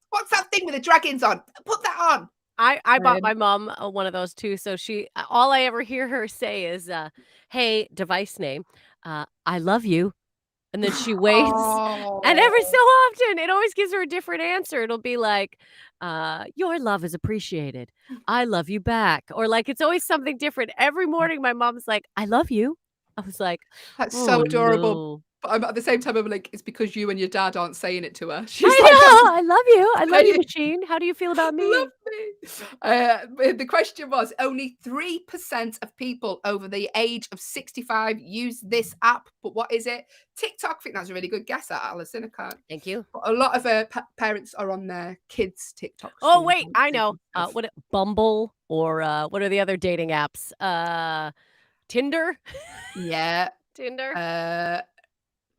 what's that thing with the dragons on? Put that on. I bought my mom one of those too. So all I ever hear her say is, "Hey, device name, I love you," and then she waits. And every so often, it always gives her a different answer. It'll be like, "Your love is appreciated. I love you back," or like it's always something different. Every morning, my mom's like, "I love you." I was like, that's so adorable. No. But at the same time, I'm like, it's because you and your dad aren't saying it to her. She's I love you. I love you, machine. How do you feel about me? Love me. The question was, only 3% of people over the age of 65 use this app. But what is it? TikTok. I think that's a really good guess at Allyson. I can't. Thank you. But a lot of parents are on their kids' TikTok. Oh, wait. I know. Bumble or what are the other dating apps? Tinder? Yeah. Tinder?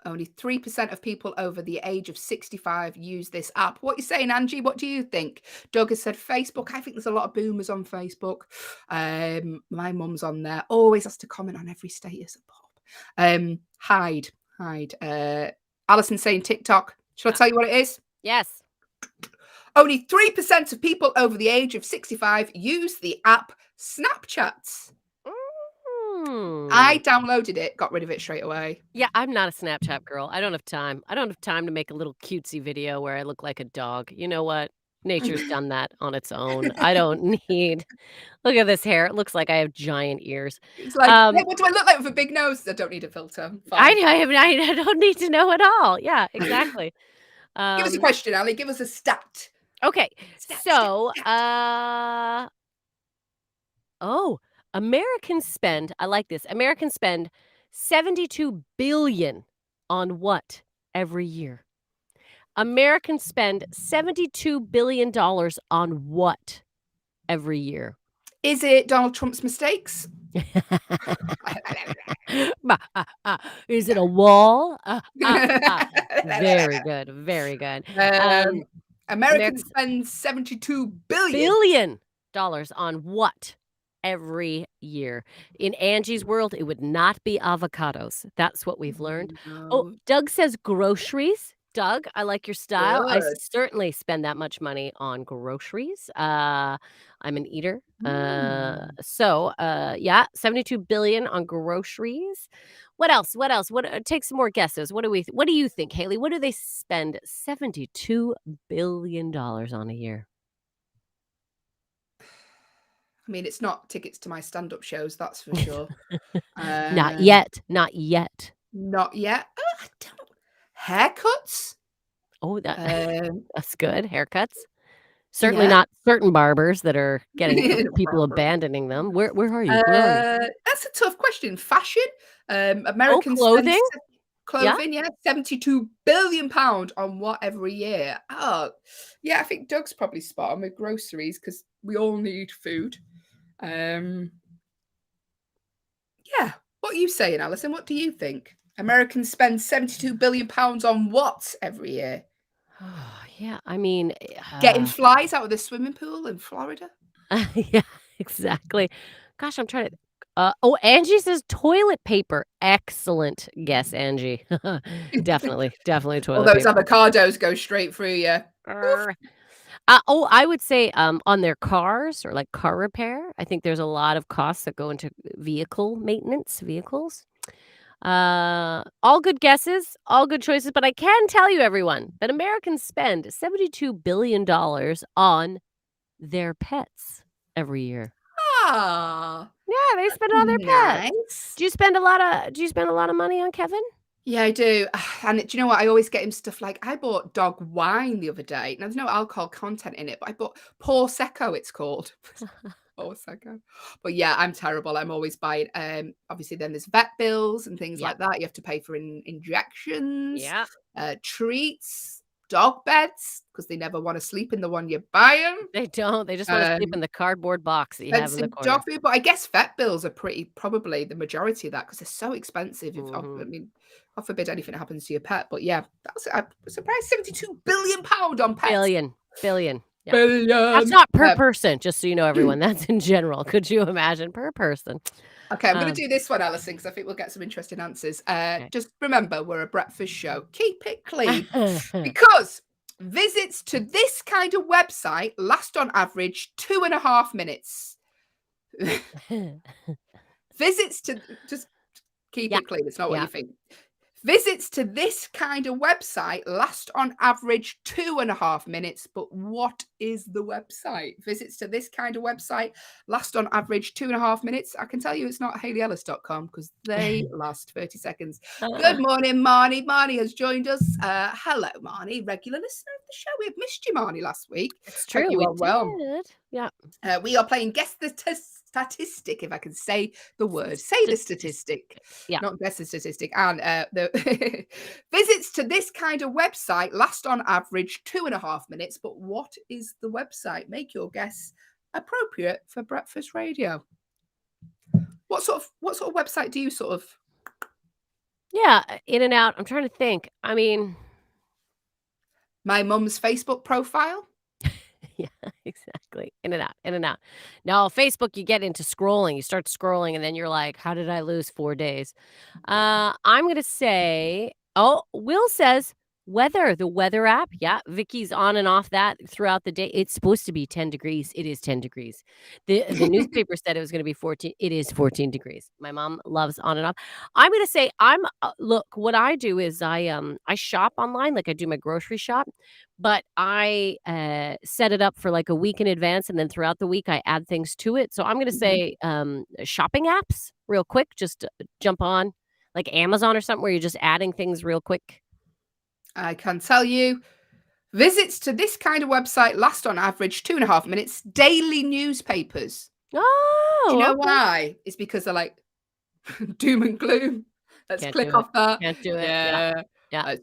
Only 3% of people over the age of 65 use this app. What are you saying, Angie? What do you think? Doug has said Facebook. I think there's a lot of boomers on Facebook. My mum's on there. Always has to comment on every status of Bob. Hide. Allyson saying TikTok. Shall I tell you what it is? Yes. Only 3% of people over the age of 65 use the app Snapchat. I downloaded it, got rid of it straight away. Yeah, I'm not a Snapchat girl. I don't have time. I don't have time to make a little cutesy video where I look like a dog. You know what? Nature's done that on its own. I don't need. Look at this hair. It looks like I have giant ears. It's like, hey, what do I look like with a big nose? I don't need a filter. I don't need to know at all. Yeah, exactly. Give us a question, Ali. Give us a stat. Okay. Americans spend, I like this. Americans spend $72 billion on what every year? Americans spend $72 billion on what every year? Is it Donald Trump's mistakes? Is it a wall? Very good. Very good. Americans spend $72 billion on what every year? In Angie's world, it would not be avocados. That's what we've learned. No. Oh, Doug says groceries. Doug, I like your style. I Good. certainly spend that much money on groceries. I'm an eater. Yeah, 72 billion on groceries. What else? What else? Take some more guesses. What do you think, Haley? What do they spend 72 billion dollars on a year? I mean, it's not tickets to my stand-up shows, that's for sure. Not Um, yet. Not yet. Not yet. I don't Haircuts? Oh, Um, that's good. Haircuts. Certainly yeah. not certain barbers that are getting people Barber. abandoning them. Where are you? Where are you? That's a tough question. Fashion? Oh, Americans spend clothing? Yeah. clothing, yeah, 72 billion pound on what every year? Oh, yeah, I think Doug's probably spot on with groceries because we all need food. Um, yeah. What are you saying, Alison? What do you think? Americans spend 72 billion pounds on what every year? Oh, yeah. I mean, Getting flies out of the swimming pool in Florida? yeah, exactly. Gosh, I'm trying to. Angie says toilet paper. Excellent guess, Angie. Definitely All toilet those paper. avocados go straight through you. Grr. I would say on their cars or like car repair. I think there's a lot of costs that go into vehicle maintenance, vehicles. All good guesses, all good choices, but I can tell you, everyone, that Americans spend $72 billion on their pets every year. Ah, Yeah, they spend it on their pets. nice. Do you spend a lot of money on Kevin? Yeah, I do. And do you know what? I always get him stuff like I bought dog wine the other day. Now there's no alcohol content in it, but I bought Prosecco, it's called. Prosecco. But yeah, I'm terrible. I'm always buying obviously then there's vet bills and things Yeah. like that. You have to pay for injections, Yeah. treats, dog beds, because they never want to sleep in the one you buy them. They don't. They just wanna sleep in the cardboard box that you have in the Expensive corner. dog food, but I guess vet bills are probably the majority of that because they're so expensive. I Mhm. mean, God forbid anything happens to your pet, but yeah, I'm surprised 72 billion pound on pets. Billion. Yeah. Billion. That's not per person, just so you know, everyone. That's in general. Could you imagine per person? Okay, I'm going Um, to do this one, Alison, because I think we'll get some interesting answers. okay. Just remember, we're a breakfast show. Keep it clean because visits to this kind of website last on average 2.5 minutes. Visits to just keep Yeah. it clean. It's not what Yeah. you think. Visits to this kind of website last on average 2.5 minutes. But what is the website? Visits to this kind of website last on average 2.5 minutes. I can tell you it's not HayleyEllis.com because they last 30 seconds. Good morning, Marnie. Marnie has joined us. Hello, Marnie, regular listener of the show. We have missed you, Marnie, last week. It's Hope true. you We are well. did. Yeah. We are playing Guess the Statistic, if I can say the word. Say the statistic. Yeah. Not guess the statistic. And the visits to this kind of website last on average 2.5 minutes. But what is the website? Make your guess appropriate for breakfast radio. What sort of website do you sort of? Yeah. In and out. I'm trying to think. I mean, My mum's Facebook profile. yeah, exactly. In and out, in and out. No, Facebook, you get into scrolling. You start scrolling, and then you're like, how did I lose 4 days? I'm going to say, Will says weather, the weather app. Yeah, Vicky's on and off that throughout the day. It's supposed to be 10 degrees. It is 10 degrees. The newspaper said it was going to be 14. It is 14 degrees. My mom loves on and off. I'm going to say look, what I do is I shop online, like I do my grocery shop, but I set it up for like a week in advance, and then throughout the week I add things to it. So I'm going to say shopping apps real quick, just jump on like Amazon or something where you're just adding things real quick. I can tell you, visits to this kind of website last on average 2.5 minutes. Daily newspapers. Oh, Do you know okay. why? It's because they're like doom and gloom. Let's Can't click do it. off that. Can't do it. Yeah. Yeah.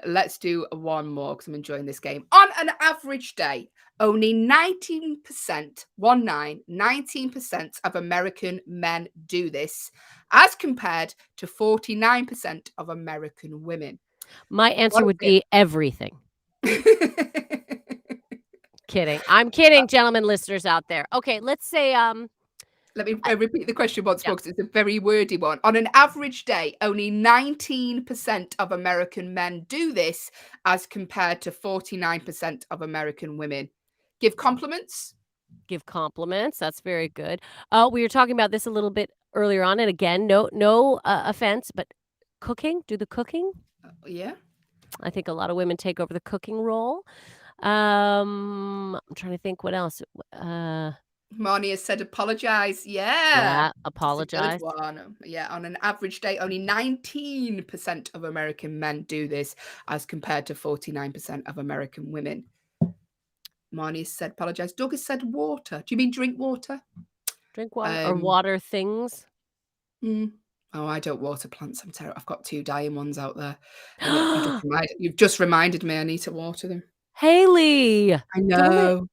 Let's do one more because I'm enjoying this game. On an average day, only 19% of American men do this, as compared to 49% of American women. My answer would be everything. Kidding. I'm kidding, gentlemen listeners out there. Okay, let's say Let me repeat the question once Yeah. more, because it's a very wordy one. On an average day, only 19% of American men do this, as compared to 49% of American women. Give compliments. Give compliments. That's very good. We were talking about this a little bit earlier on, and again, no offense, but cooking, do the cooking. Yeah. I think a lot of women take over the cooking role. I'm trying to think what else. Marnie has said apologize. Yeah. Yeah, That's a apologize. good one. Yeah, on an average day, only 19% of American men do this, as compared to 49% of American women. Marnie has said apologize. Doug has said water. Do you mean drink water? Drink water or water things. Oh, I don't water plants. I'm terrible. I've got 2 dying ones out there. And you've just reminded me I need to water them. Hayley, I darn it. know.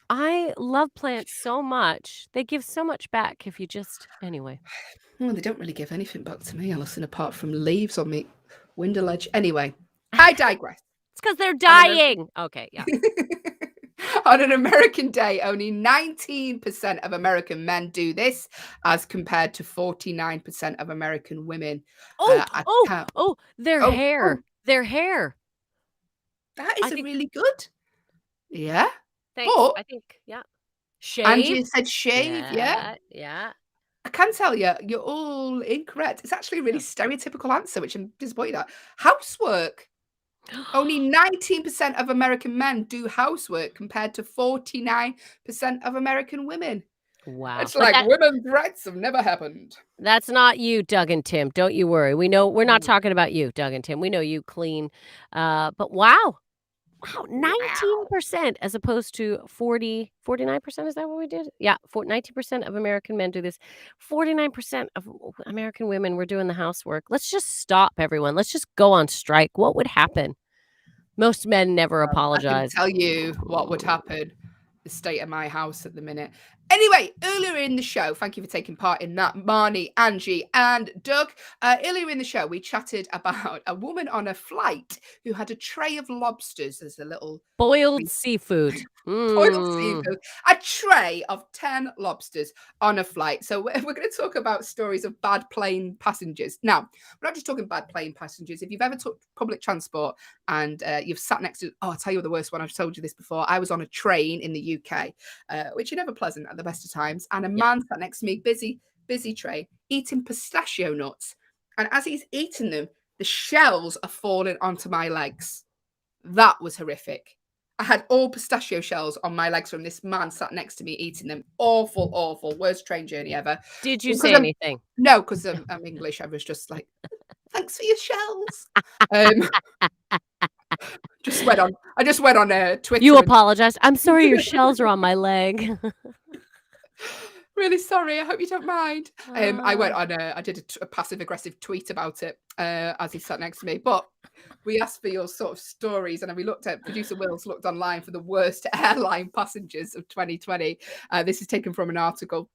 I love plants so much. They give so much back if you just anyway. Well, they don't really give anything back to me, Allyson, apart from leaves on me window ledge. Anyway, I digress. It's because they're dying. Okay, yeah. On an American day, only 19% of American men do this, as compared to 49% of American women. Their hair. Their hair. That is really good. Yeah. Thanks. But I think, yeah. Shave. Angie said shave, yeah. Yeah. I can tell you, you're all incorrect. It's actually a really stereotypical answer, which I'm disappointed at. Housework. Only 19% of American men do housework, compared to 49% of American women. Wow. It's like women's rights have never happened. That's not you, Doug and Tim. Don't you worry. We know we're not talking about you, Doug and Tim. We know you clean. But wow. Wow, 19% as opposed to 49%. Is that what we did? Yeah, 19% of American men do this. 49% of American women were doing the housework. Let's just stop, everyone. Let's just go on strike. What would happen? Most men never apologize. I can tell you what would happen. The state of my house at the minute. Anyway, earlier in the show, thank you for taking part in that, Marnie, Angie, and Doug. Earlier in the show, we chatted about a woman on a flight who had a tray of lobsters as a little boiled seafood. Boiled seafood. A tray of 10 lobsters on a flight. So we're going to talk about stories of bad plane passengers. Now, we're not just talking bad plane passengers. If you've ever took public transport and you've sat next to, I'll tell you the worst one. I've told you this before. I was on a train in the UK, which are never pleasant at the best of times. And a man sat next to me, busy tray, eating pistachio nuts. And as he's eating them, the shells are falling onto my legs. That was horrific. I had all pistachio shells on my legs from this man sat next to me eating them. Awful. Worst train journey ever. Did you say anything? No, because I'm English. I was just like, thanks for your shells. I just went on Twitter. You apologized. I'm sorry your shells are on my leg. Really sorry. I hope you don't mind. I went on I did a passive aggressive tweet about it as he sat next to me. But we asked for your sort of stories, and we looked at producer Wills looked online for the worst airline passengers of 2020. This is taken from an article,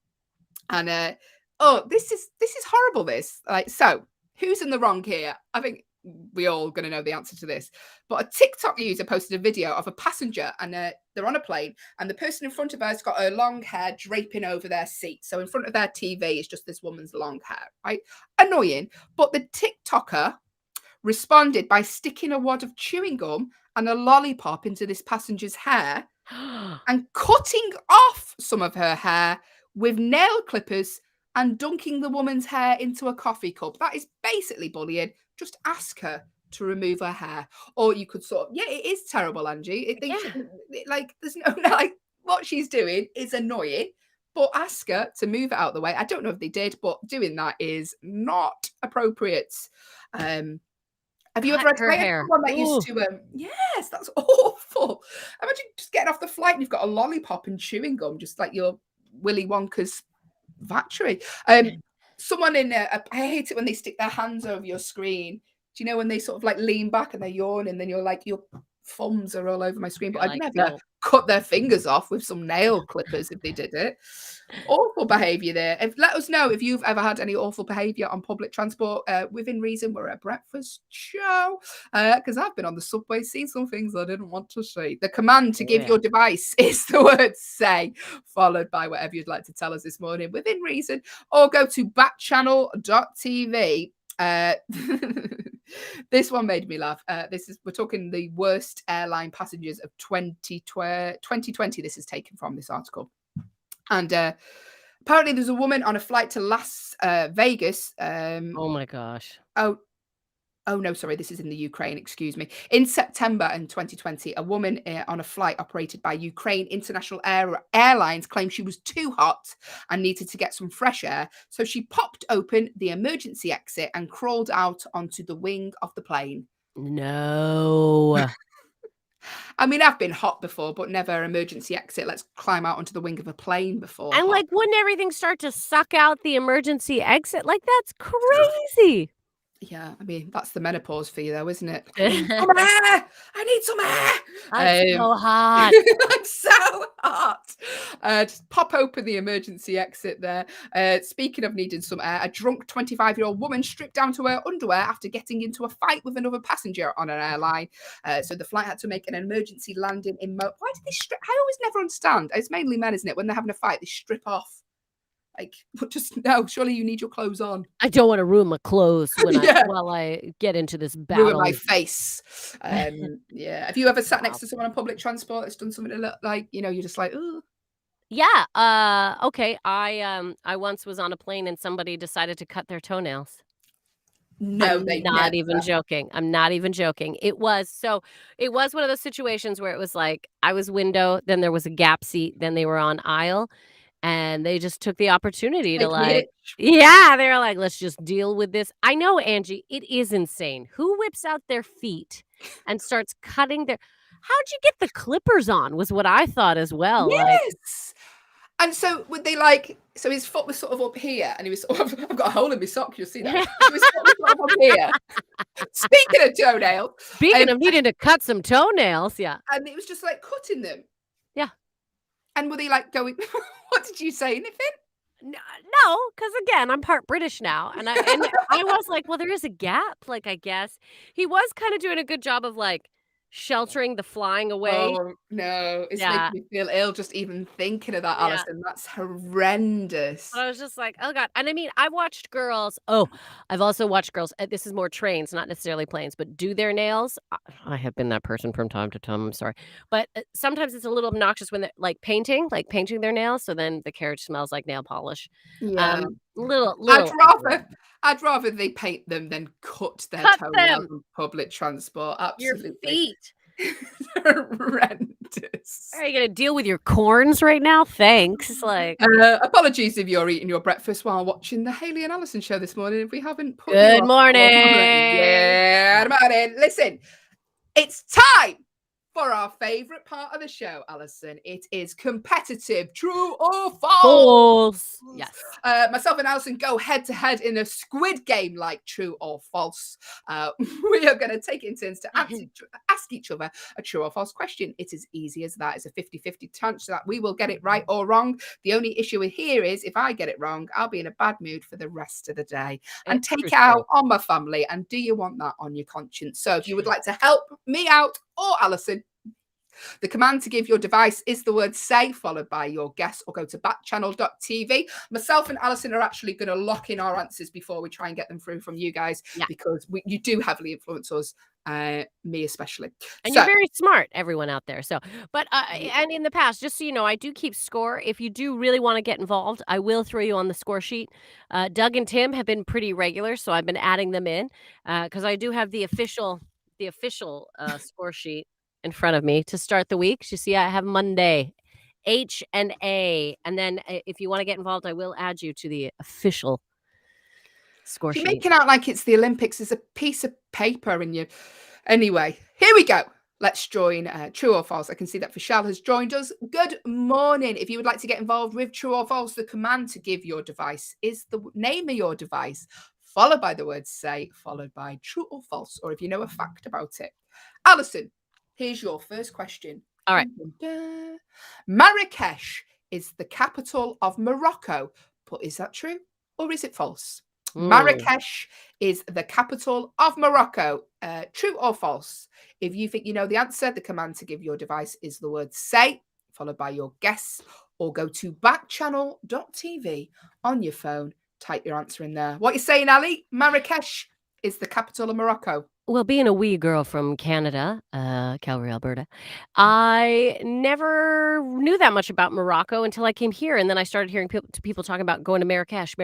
and this is horrible. This so who's in the wrong here? I think we all going to know the answer to this, but a TikTok user posted a video of a passenger, and they're on a plane, and the person in front of her has got her long hair draping over their seat. So in front of their TV is just this woman's long hair, right? Annoying. But the TikToker responded by sticking a wad of chewing gum and a lollipop into this passenger's hair and cutting off some of her hair with nail clippers and dunking the woman's hair into a coffee cup. That is basically bullying. Just ask her to remove her hair. Or you could it is terrible, Angie. There's no, what she's doing is annoying, but ask her to move it out of the way. I don't know if they did, but doing that is not appropriate. Have you ever had someone that used to? Yes, that's awful. Imagine just getting off the flight and you've got a lollipop and chewing gum, just like your Willy Wonka's factory. Someone in I hate it when they stick their hands over your screen. Do you know when they sort of lean back and they yawn, and then you're like, your thumbs are all over my screen? But I've never cut their fingers off with some nail clippers if they did it. Awful behaviour there. Let us know if you've ever had any awful behaviour on public transport. Within reason, we're a breakfast show. Because I've been on the subway, seen some things I didn't want to see. The command to give your device is the word say, followed by whatever you'd like to tell us this morning within reason, or go to backchannel.tv. This one made me laugh. We're talking the worst airline passengers of 2020. This is taken from this article. And apparently there's a woman on a flight to Las Vegas. Oh my gosh. Oh no, sorry, this is in the Ukraine, excuse me. In September in 2020, a woman on a flight operated by Ukraine International Airlines claimed she was too hot and needed to get some fresh air. So she popped open the emergency exit and crawled out onto the wing of the plane. No. I mean, I've been hot before, but never emergency exit. Let's climb out onto the wing of a plane before. And like, wouldn't everything start to suck out the emergency exit? Like, that's crazy. Yeah, I mean, that's the menopause for you, though, isn't it? Some air! I need some air! I'm so hot. I'm so hot. Just pop open the emergency exit there. Speaking of needing some air, a drunk 25-year-old woman stripped down to her underwear after getting into a fight with another passenger on an airline. So the flight had to make an emergency landing in Why did they strip? I always never understand. It's mainly men, isn't it? When they're having a fight, they strip off. Like, just no, surely you need your clothes on. I don't want to ruin my clothes while I get into this battle. Ruin my face. Yeah. Have you ever sat next to someone on public transport that's done something to look like, you're just like, ooh. Yeah. Okay. I once was on a plane and somebody decided to cut their toenails. No, I'm not even joking. I'm not even joking. It was one of those situations where it was like I was window, then there was a gap seat, then they were on aisle. And they just took the opportunity to they were like, let's just deal with this. I know, Angie, it is insane. Who whips out their feet and starts cutting how'd you get the clippers on was what I thought as well. Yes. And so would they so his foot was sort of up here and he was sort of, I've got a hole in my sock, you'll see that. So his foot was sort of up here. Speaking of toenails. Speaking of needing to cut some toenails, yeah. And it was just like cutting them. Yeah. And were they going, what did you say, anything? No, because again, I'm part British now. And I was like, well, there is a gap, I guess. He was kind of doing a good job of sheltering the flying away. Oh, no. It's making me feel ill just even thinking of that, Allyson. That's horrendous. But I was just like, oh, God. And I mean, I've also watched girls. This is more trains, not necessarily planes, but do their nails. I have been that person from time to time. I'm sorry. But sometimes it's a little obnoxious when they're painting their nails. So then the carriage smells like nail polish. Yeah. Little. I'd rather they paint them than cut their toenails on public transport. Absolutely. Your feet. Horrendous. Are you going to deal with your corns right now? Thanks. Apologies if you're eating your breakfast while watching the Hayley and Allyson show this morning. If we haven't put Good morning. Yeah, good morning. Listen, it's time for our favourite part of the show, Allyson. It is competitive, true or false. Yes. Myself and Allyson go head to head in a squid game like true or false. We are going to take it in turns to ask each other a true or false question. It is easy as that. It's a 50-50 chance that we will get it right or wrong. The only issue here is if I get it wrong, I'll be in a bad mood for the rest of the day and take out on my family. And do you want that on your conscience? So if you would like to help me out or Allyson, the command to give your device is the word say, followed by your guess, or go to backchannel.tv. Myself and Allyson are actually going to lock in our answers before we try and get them through from you guys, because you do heavily influence us, me especially. And you're very smart, everyone out there. So, and in the past, just so you know, I do keep score. If you do really want to get involved, I will throw you on the score sheet. Doug and Tim have been pretty regular, so I've been adding them in because I do have the official score sheet in front of me to start the week. You see, I have Monday, H and A. And then if you want to get involved, I will add you to the official score sheet. You're making out like it's the Olympics. There's a piece of paper in you. Anyway, here we go. Let's join true or false. I can see that Vishal has joined us. Good morning. If you would like to get involved with true or false, the command to give your device is the name of your device, followed by the word say, followed by true or false, or if you know a fact about it. Allyson, here's your first question. All right. Marrakesh is the capital of Morocco, but is that true or is it false? Marrakesh is the capital of Morocco. True or false? If you think you know the answer, the command to give your device is the word say, followed by your guess, or go to backchannel.tv on your phone. Type your answer in there. What are you saying, Ali? Marrakesh is the capital of Morocco. Well, being a wee girl from Canada, Calgary, Alberta, I never knew that much about Morocco until I came here, and then I started hearing people talking about going to Marrakesh.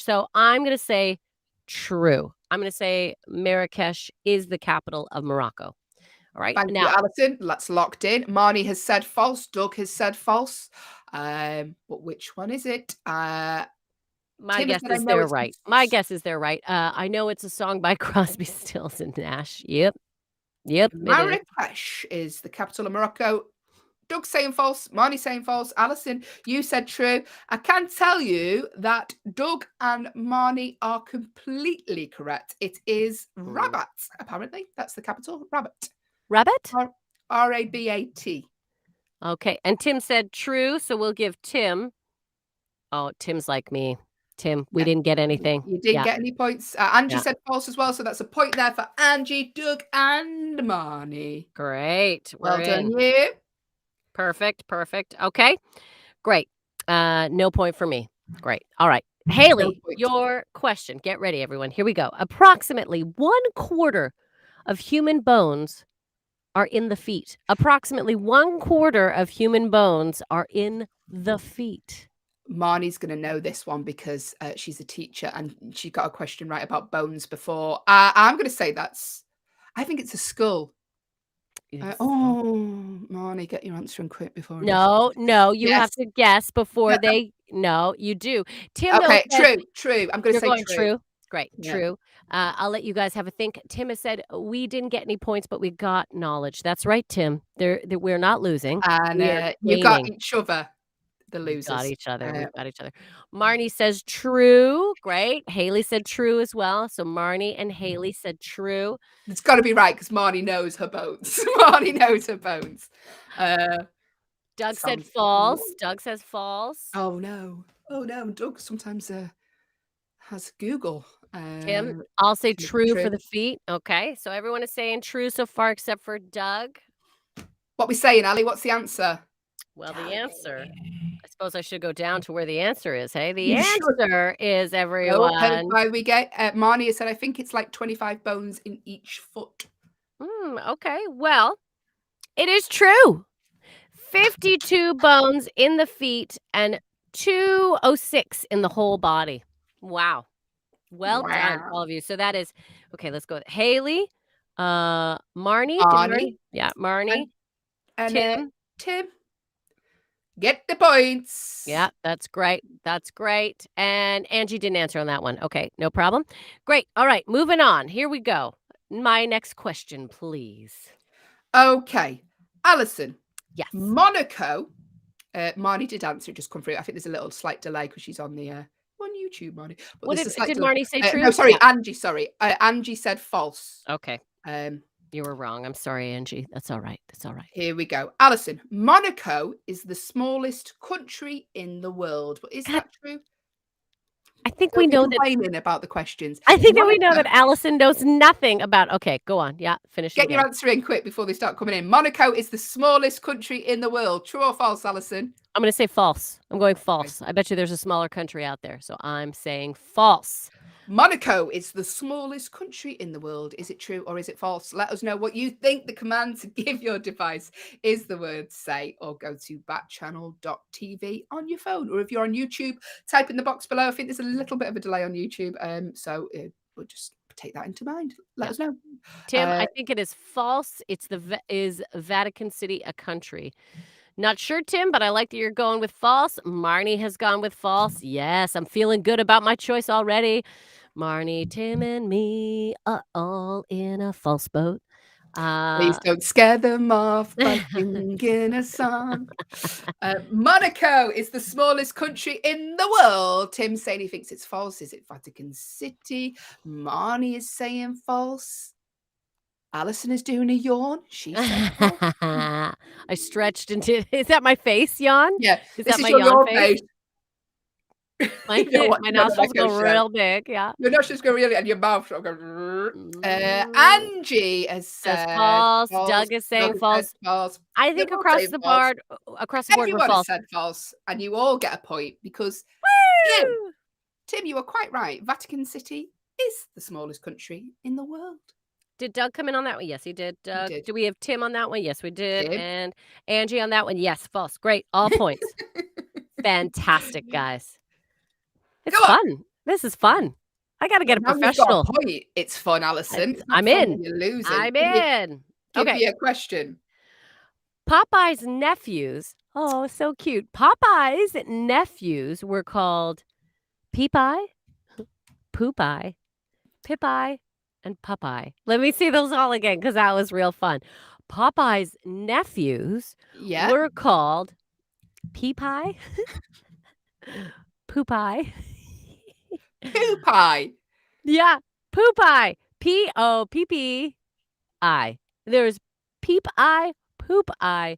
So I'm going to say true. I'm going to say Marrakesh is the capital of Morocco. All right. Thank you, Now, Allyson. That's locked in. Marnie has said false. Doug has said false. But which one is it? my Tim has guess said, I is know they're it's right. My guess is they're right. I know it's a song by Crosby, Stills, and Nash. Yep, it is. Marrakesh is the capital of Morocco. Doug saying false. Marnie saying false. Allyson, you said true. I can tell you that Doug and Marnie are completely correct. It is Rabat, apparently. That's the capital. Rabat. Rabbit? Rabat. Okay, and Tim said true, so we'll give Tim. Oh, Tim's like me. Tim, we Yeah. didn't get anything. You didn't get any points. Angie Yeah. said false as well, so that's a point there for Angie, Doug, and Marnie. Great. Well We're done, in. you. Perfect. Okay, great. No point for me. Great. All right. Hayley, point. your question. Get ready, everyone. Here we go. Approximately 1/4 of human bones are in the feet. Approximately 1/4 of human bones are in the feet. Marnie's going to know this one because she's a teacher and she got a question right about bones before. I'm going to say I think it's a skull. Marnie, get your answer in quick before. No, you have to guess before they. No, you do. Tim, okay, says, true. I'm going to say going true. Great, Yeah. true. I'll let you guys have a think. Tim has said we didn't get any points, but we got knowledge. That's right, Tim. We're not losing. And you got each other. The losers. We've got each other. Marnie says true. Great. Hayley said true as well. So Marnie and Hayley said true. It's got to be right because Marnie knows her bones. Marnie knows her bones. Doug said false. Doug says false. Oh no. Doug sometimes has Google. Tim, I'll say true for the feet. Okay. So everyone is saying true so far except for Doug. What we saying, Ali? What's the answer? Well, the answer, I suppose I should go down to where the answer is, hey? The answer is, everyone. Why we get, Marnie said, I think it's like 25 bones in each foot. Okay, well, it is true. 52 bones in the feet and 206 in the whole body. Wow. Well done, all of you. So that is, okay, let's go with Hayley, Marnie. Yeah, Marnie. And Tim. Get the points. Yeah, that's great. And Angie didn't answer on that one. Okay, no problem. Great. All right, moving on. Here we go. My next question, please. Okay. Allyson. Yes. Monaco. Marnie did answer. It just come through. I think there's a little slight delay because she's on YouTube, Marnie. But did Marnie say true? No, sorry, yeah. Angie. Sorry, Angie said false. Okay. You were wrong. I'm sorry, Angie. That's all right. Here we go. Allyson, Monaco is the smallest country in the world. But is that true? I think we know that. Complaining about the questions. I think that we know that Allyson knows nothing about. Okay, go on. Yeah, finish. Get your answer in quick before they start coming in. Monaco is the smallest country in the world. True or false, Allyson? I'm going to say false. I'm going false. Okay. I bet you there's a smaller country out there. So I'm saying false. Monaco is the smallest country in the world. Is it true or is it false? Let us know what you think. The command to give your device is the word say, or go to backchannel.tv on your phone. Or if you're on YouTube, type in the box below. I think there's a little bit of a delay on YouTube. So we'll just take that into mind. Let us know. Tim, I think it is false. Is Vatican City a country? Not sure, Tim, but I like that you're going with false. Marnie has gone with false. Yes, I'm feeling good about my choice already. Marnie, Tim, and me are all in a false boat. Please don't scare them off by singing a song. Monaco is the smallest country in the world. Tim saying he thinks it's false. Is it Vatican City? Marnie is saying false. Allyson is doing a yawn. She said false. I stretched into. Is that my face yawn? Yeah, Is this that is my your yawn yawn face? face. My You're nostrils go show. real big. Yeah. Your nostrils go really, and your mouth sort of goes. Angie has Says said false. false. Doug is saying Doug has false. said false. I They're think all across saying the false. board, we're Everyone has false. said false, and you all get a point because Woo! Tim, you were quite right. Vatican City is the smallest country in the world. Did Doug come in on that one? Yes, he did. Doug. did. Do we have Tim on that one? Yes, we did. Tim. And Angie on that one? Yes, false. Great. All points. Fantastic, guys. It's fun. This is fun. I got to get a Now you've got professional. a point. It's fun, Allyson. It's not I'm fun in. when you're losing. I'm in. Give Okay. me a question. Popeye's nephews. Oh, so cute. Popeye's nephews were called Peep-Eye, Poop-Eye, Pip-Eye, and Popeye. Let me see those all again because that was real fun. Popeye's nephews were called Peep-Eye, Poop-Eye. Poop-Eye. Yeah, Poop-Eye. P-O-P-P-I. There's Peep-Eye, Poop-Eye.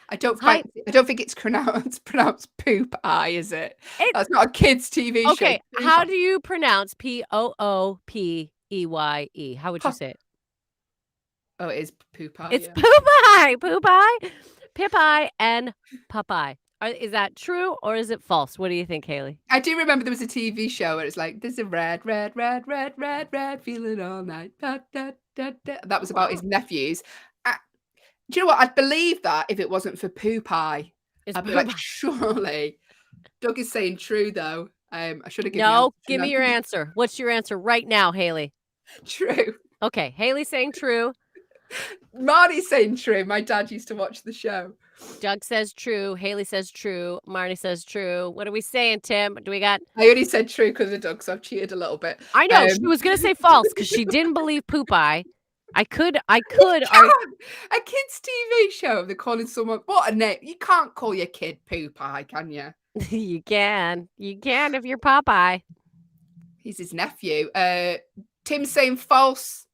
I don't think it's pronounced Poop-Eye, is it? That's not a kids' TV show. Okay, how do you pronounce P-O-O-P-E-Y-E? How would you say it? Oh, it is Poop-Eye. It's Poop-Eye, Poop-Eye, Pip-Eye, and Popeye. Is that true or is it false? What do you think, Hayley? I do remember there was a TV show where it's like, there's a red, feeling all night. Da, da, da, da. That was about his nephews. Do you know what? I'd believe that if it wasn't for Poop-Eye. I'd be like, surely. Doug is saying true, though. I should have given No, give me your answer. What's your answer right now, Hayley? True. Okay, Hayley's saying true. Marnie's saying true. My dad used to watch the show. Doug says true. Hayley says true. Marnie says true. What are we saying, Tim? Do we got... I only said true because of Doug, so I've cheated a little bit. I know. She was going to say false because she didn't believe Poop-Eye. I could. A kids' TV show. They're calling someone what a name. You can't call your kid Poop-Eye, can you? You can. You can if you're Popeye. He's his nephew. Tim's saying false.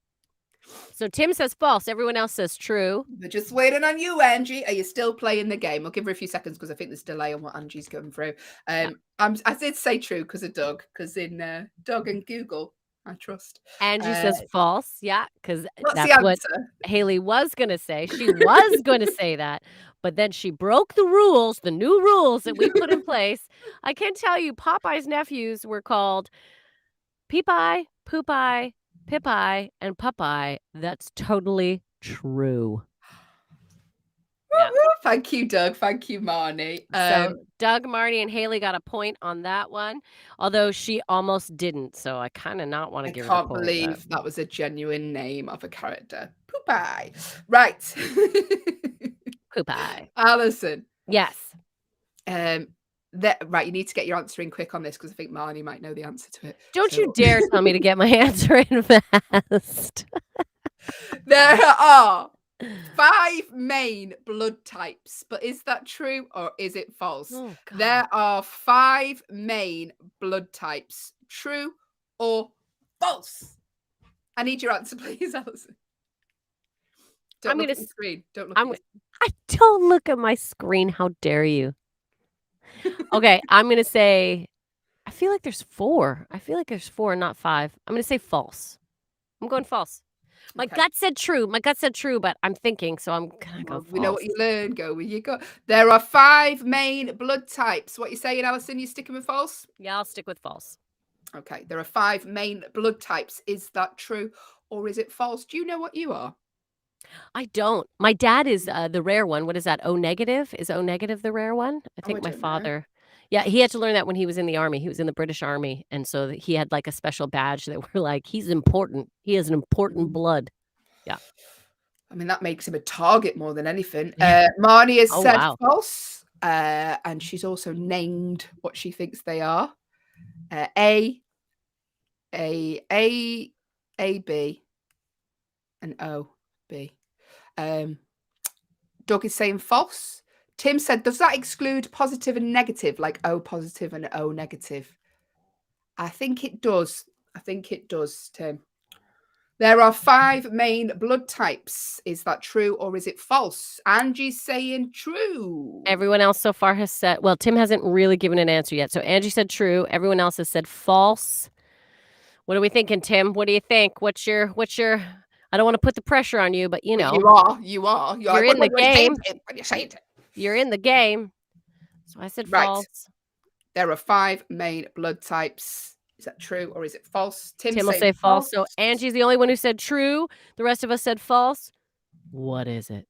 So Tim says false. Everyone else says true. We're just waiting on you, Angie. Are you still playing the game? I'll give her a few seconds because I think there's delay on what Angie's going through. I did say true because of Doug, because in Doug and Google, I trust. Angie says false. Yeah, because that's what Hayley was going to say. She was going to say that, but then she broke the rules, the new rules that we put in place. I can tell you Popeye's nephews were called Peep-Eye, Poop-Eye, Pip-Eye, and Popeye. That's totally true. Yeah. Thank you, Doug. Thank you, Marnie. So Doug, Marnie, and Hayley got a point on that one, although she almost didn't. So I kind of not want to give her a point. I can't believe that was a genuine name of a character. Poop-Eye. Right. Poop-Eye. Allyson. Yes. Right, you need to get your answer in quick on this because I think Marnie might know the answer to it. Don't you dare tell me to get my answer in fast. There are 5 main blood types, but is that true or is it false? Oh, there are 5 main blood types. True or false? I need your answer, please, Allyson. Don't look at the screen. Don't look at the screen. I don't look at my screen. How dare you? Okay, I'm going to say, I feel like there's 4. I feel like there's 4, not 5. I'm going to say false. I'm going false. My gut said true. My gut said true, but I'm thinking, so I'm going to go false. We know what you learn. Go where you go. There are 5 main blood types. What you saying, Allyson? You sticking with false? Yeah, I'll stick with false. Okay, there are 5 main blood types. Is that true or is it false? Do you know what you are? I don't. My dad is the rare one. What is that? O negative? Is O negative the rare one? I think my father. Yeah, he had to learn that when he was in the army. He was in the British Army. And so he had like a special badge that were like, he's important. He has an important blood. Yeah. I mean, that makes him a target more than anything. Marnie has said false. And she's also named what she thinks they are. A, B, and O, B. Doug is saying false. Tim said, does that exclude positive and negative, like O positive and O negative? I think it does. Tim. There are 5 main blood types. Is that true or is it false? Angie's saying true. Everyone else so far has said, well, Tim hasn't really given an answer yet. So Angie said true. Everyone else has said false. What are we thinking, Tim? What do you think? What's your I don't want to put the pressure on you, but you know. You are. You're like, in the game. When you say it. You're in the game. So I said false. There are 5 main blood types. Is that true or is it false? Tim will say false. So Angie's the only one who said true. The rest of us said false. What is it?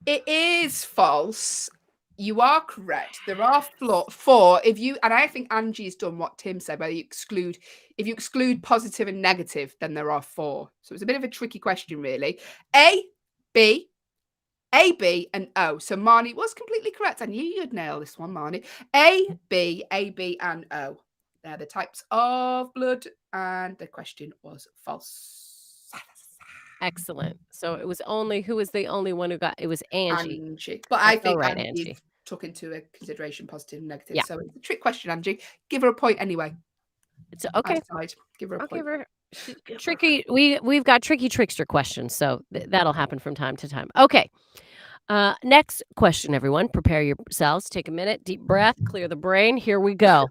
It is false. You are correct. There are 4. And I think Angie's done what Tim said, where if you exclude positive and negative, then there are 4. So it's a bit of a tricky question, really. A, B, and O. So Marnie was completely correct. I knew you'd nail this one, Marnie. A, B, and O. They're the types of blood, and the question was false. Excellent. So it was who was the only one who got it? Was Angie. But I think Angie took into a consideration positive and negative. Yeah. So it's a trick question, Angie. Give her a point anyway. It's okay. Give her a point. Give her tricky. We've got tricky trickster questions, so that'll happen from time to time. Okay. Next question, everyone. Prepare yourselves. Take a minute. Deep breath. Clear the brain. Here we go.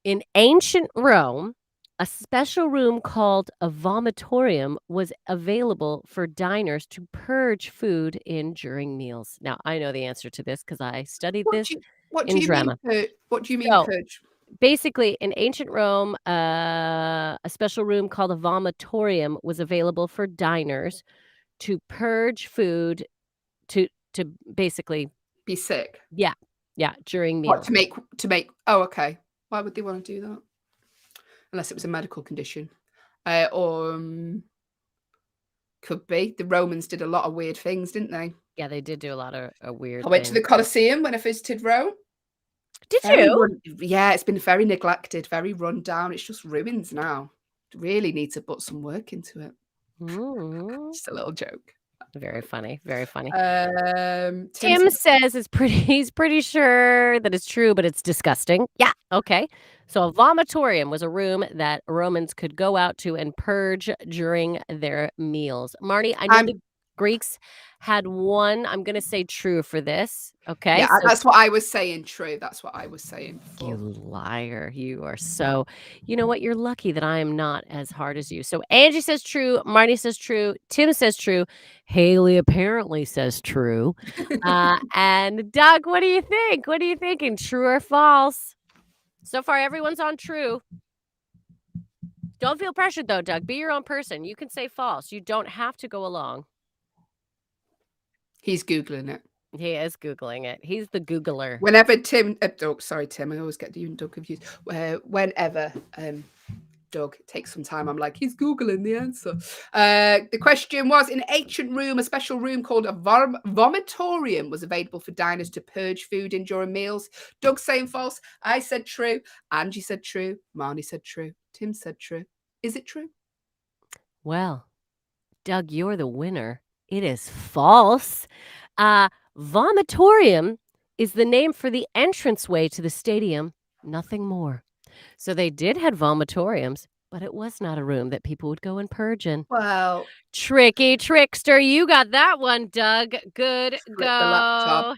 In ancient Rome, a special room called a vomitorium was available for diners to purge food in during meals. Now, I know the answer to this because I studied this in drama. What do you mean purge? Basically, in ancient Rome, a special room called a vomitorium was available for diners to purge food to basically be sick. Yeah, during meals. What, to make. Oh, okay. Why would they want to do that? Unless it was a medical condition. Or could be. The Romans did a lot of weird things, didn't they? Yeah, they did do a lot of weird I went to the Colosseum when I visited Rome. Did you? Yeah, it's been very neglected, very run down. It's just ruins now. Really need to put some work into it. Just a little joke. Very funny. Very funny. Tim says he's pretty sure that it's true, but it's disgusting. Yeah. Okay. So a vomitorium was a room that Romans could go out to and purge during their meals. Marnie, I know the Greeks had one. I'm going to say true for this. Okay. Yeah, that's what I was saying. True. That's what I was saying. You liar. You are so, you know what? You're lucky that I am not as hard as you. So Angie says true. Marnie says true. Tim says true. Hayley apparently says true. And Doug, what do you think? What are you thinking? True or false? So far, everyone's on true. Don't feel pressured, though, Doug. Be your own person. You can say false. You don't have to go along. He's Googling it. He is Googling it. He's the Googler. Whenever Tim, sorry, Tim, I always get you and Doug confused. Whenever Doug takes some time, I'm like, he's Googling the answer. The question was, in ancient Rome, a special room called a vomitorium was available for diners to purge food in during meals. Doug saying false. I said true. Angie said true. Marnie said true. Tim said true. Is it true? Well, Doug, you're the winner. It is false. Vomitorium is the name for the entranceway to the stadium, nothing more. So they did have vomitoriums, but it was not a room that people would go and purge in. Well, tricky trickster, you got that one, Doug. Good go.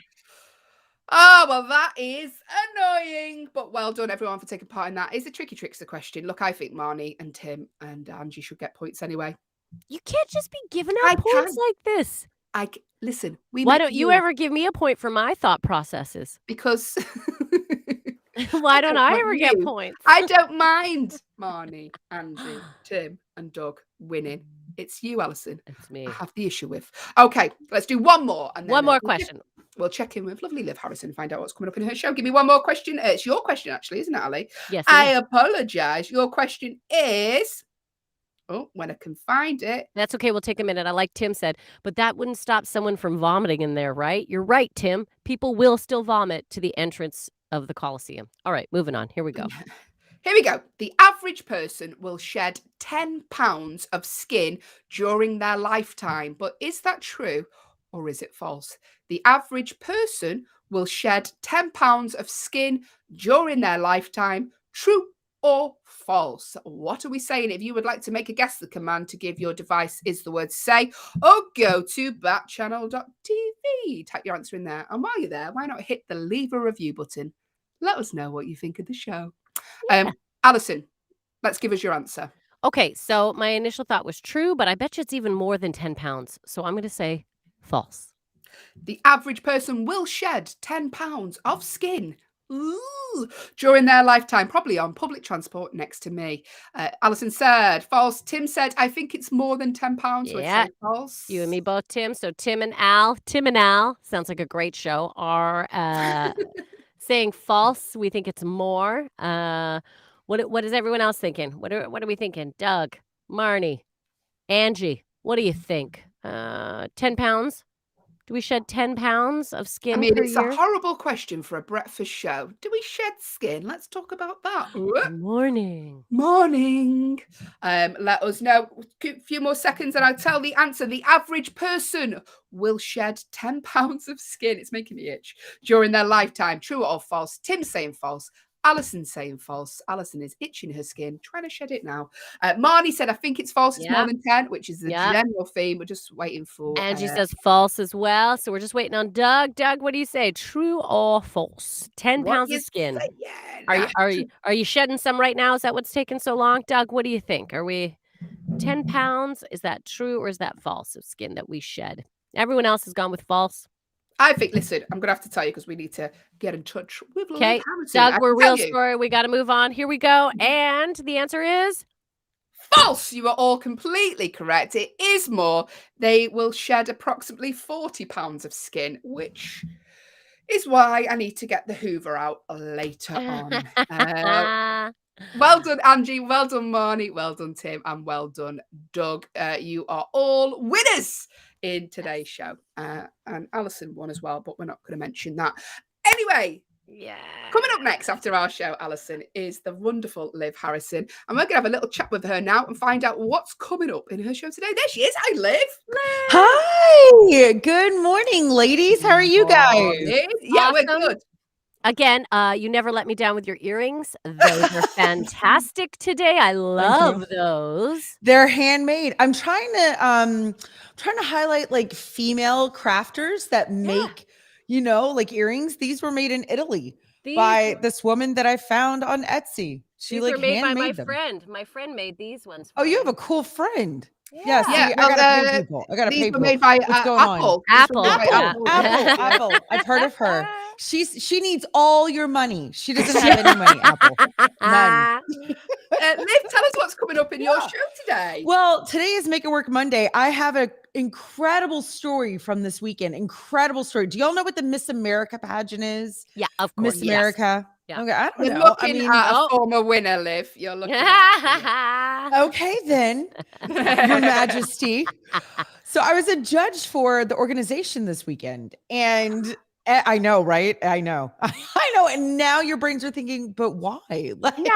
Oh, well, that is annoying, but well done, everyone, for taking part in that. It's a tricky trickster question. Look, I think Marnie and Tim and Angie should get points anyway. You can't just be giving out points like this. Listen. Why don't you ever give me a point for my thought processes? Because why don't I ever get points? I don't mind Marnie, Angie, Tim, and Doug winning. It's you, Allyson. It's me. I have the issue with. Okay, let's do one more. And then one more question. We'll check in with lovely Liv Harrison and find out what's coming up in her show. Give me one more question. It's your question, actually, isn't it, Ali? Yes. I apologize. Your question is. Oh, when I can find it. That's okay. We'll take a minute. I like Tim said, but that wouldn't stop someone from vomiting in there, right? You're right, Tim. People will still vomit to the entrance of the Colosseum. All right, moving on. Here we go. Here we go. The average person will shed 10 pounds of skin during their lifetime. But is that true or is it false? The average person will shed 10 pounds of skin during their lifetime. True or false? What are we saying? If you would like to make a guess, the command to give your device is the word say, or go to backchannel.tv. Type your answer in there. And while you're there, why not hit the leave a review button? Let us know what you think of the show. Yeah. Allyson, let's give us your answer. Okay, so my initial thought was true, but I bet you it's even more than 10 pounds. So I'm going to say false. The average person will shed 10 pounds of skin during their lifetime, probably on public transport next to me. Allyson said false. Tim said, I think it's more than 10 pounds. Yeah. False. You and me both, Tim. So Tim and Al sounds like a great show, are saying false. We think it's more. What is everyone else thinking? What are we thinking? Doug, Marnie, Angie, what do you think? 10 pounds? Do we shed 10 pounds of skin per it's year? a horrible question for a breakfast show. Do we shed skin? Let's talk about that. Morning. Let us know. A few more seconds and I'll tell the answer. The average person will shed 10 pounds of skin. It's making me itch during their lifetime. True or false? Tim's saying false. Allyson saying false. Allyson is itching her skin, trying to shed it now. Marnie said, I think it's false. It's more than 10, which is the general theme. We're just waiting for... Angie says false as well. So we're just waiting on Doug. Doug, what do you say? True or false? 10 pounds of skin. Are you shedding some right now? Is that what's taking so long? Doug, what do you think? Are we 10 pounds? Is that true or is that false of skin that we shed? Everyone else has gone with false. I think, listen, I'm going to have to tell you because we need to get in touch with Okay, Doug, we're real sorry. We got to move on. Here we go. And the answer is... false. You are all completely correct. It is more. They will shed approximately 40 pounds of skin, which is why I need to get the Hoover out later on. Well done, Angie. Well done, Marnie. Well done, Tim. And well done, Doug. You are all winners in today's show. And Allyson won as well, but we're not going to mention that. Anyway, coming up next after our show, Allyson, is the wonderful Liv Harrison. And we're going to have a little chat with her now and find out what's coming up in her show today. There she is. Hi, Liv. Hi. Good morning, ladies. How are you guys? Yeah, awesome. We're good. Again, you never let me down with your earrings. Those are fantastic today. I love those. They're handmade. I'm trying to highlight like female crafters that make, like earrings. These were made in Italy by this woman that I found on Etsy. She were made by my friend. My friend made these ones. Oh, you have a cool friend. Yeah, see, I gotta pay people. These were made by Apple. Apple. I've heard of her. She needs all your money. She doesn't have any money, Apple. None. Liv, tell us what's coming up in your show today. Well, today is Make It Work Monday. I have an incredible story from this weekend. Incredible story. Do y'all know what the Miss America pageant is? Yeah, of course. Miss America. Yeah. Okay, I don't You're know. looking at a former winner, Liv. You're looking at Okay, then, Your Majesty. So I was a judge for the organization this weekend, and I know, right? I know. And now your brains are thinking, but why? Like, no,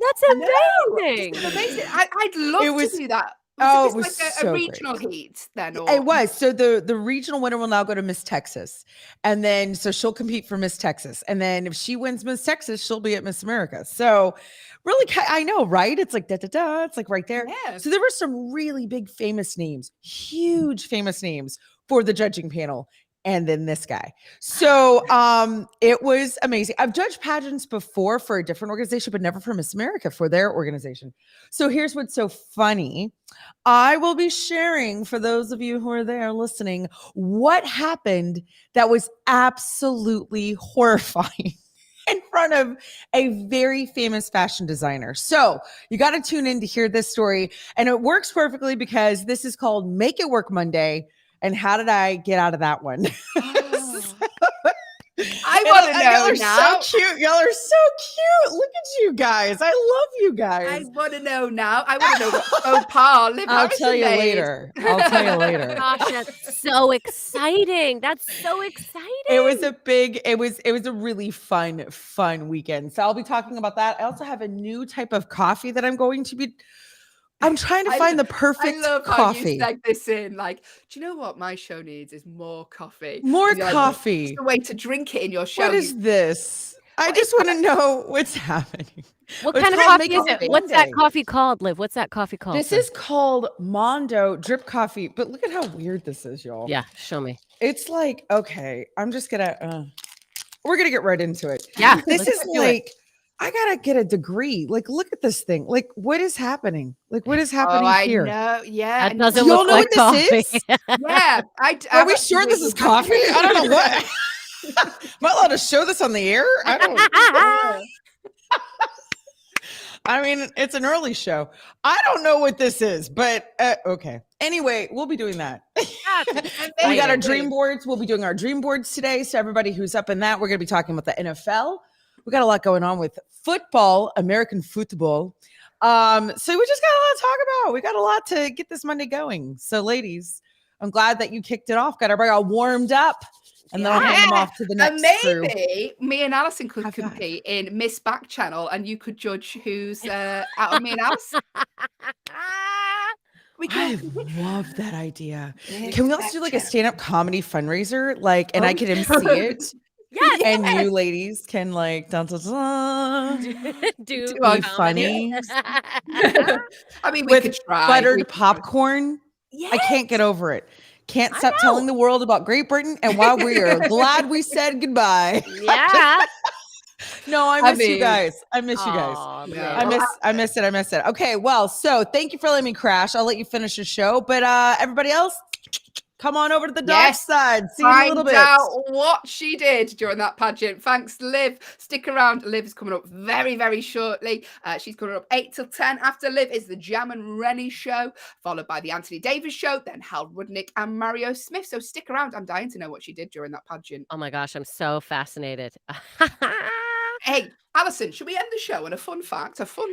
that's amazing. Amazing. I'd love to do that. It was like so a regional great. heat then? Or? It was. So the regional winner will now go to Miss Texas. And then, so she'll compete for Miss Texas. And then if she wins Miss Texas, she'll be at Miss America. So really, I know, right? It's like, it's like right there. Yeah. So there were some really big famous names, huge famous names for the judging panel. And then this guy. So it was amazing. I've judged pageants before for a different organization, but never for Miss America, for their organization. So here's what's so funny. I will be sharing, for those of you who are there listening, what happened that was absolutely horrifying in front of a very famous fashion designer. So you got to tune in to hear this story. And it works perfectly because this is called Make It Work Monday. And how did I get out of that one? I want to know y'all are now. So cute. Y'all are so cute. Look at you guys. I love you guys. I want to know now. I want to know what faux pas Liv I'll Harrison tell you made. later. I'll tell you later. Gosh, that's so exciting. That's so exciting. It was a really fun weekend. So I'll be talking about that. I also have a new type of coffee that I'm trying to find the perfect I love coffee. How you seg this in. Like, do you know what my show needs is more coffee? More Like, coffee. it's the way to drink it in your show. What is this? I just want to know what's happening. What It's kind of called coffee Make is It it? What's that Monday. coffee called, Liv? What's that coffee called? This is called Mondo Drip Coffee. But look at how weird this is, y'all. Yeah, show me. It's like, okay, I'm just gonna we're gonna get right into it. Yeah, This let's is do it. like I gotta get a degree. Like, look at this thing. Like, what is happening? Like, what is happening I here? know. Yeah. That doesn't Do y'all look know like what this coffee. is? Yeah. Are we sure this is coffee? I don't know what. Am I allowed to show this on the air? I don't. I mean, it's an early show. I don't know what this is, but okay. Anyway, we'll be doing that. We got our dream boards. We'll be doing our dream boards today. So everybody who's up in that, we're going to be talking about the NFL. We got a lot going on with football, American football. So we just got a lot to talk about. We got a lot to get this Monday going. So ladies, I'm glad that you kicked it off. Got everybody all warmed up. And then I'll hand them off to the next crew. Maybe me and Allyson could compete in Miss Backchannel, and you could judge who's out of me and Allyson. I love that idea. Can we also do like a stand-up comedy fundraiser? Like, and I can MC it. Yes. And you ladies can like dun, dun, dun, do be funny. I mean, we could try. Buttered popcorn. Yes. I can't get over it. Can't stop telling the world about Great Britain and why we are glad we said goodbye. Yeah. No, I miss you guys. I miss you guys. Yeah. I miss it. Okay, well, so thank you for letting me crash. I'll let you finish the show, but everybody else, come on over to the dark side. See you in a little bit. Find out what she did during that pageant. Thanks, Liv. Stick around. Liv is coming up very, very shortly. She's coming up 8 till 10. After Liv is the Jam and Rennie show, followed by the Anthony Davis show, then Hal Rudnick and Mario Smith. So stick around. I'm dying to know what she did during that pageant. Oh my gosh, I'm so fascinated. Hey, Allyson, should we end the show on a fun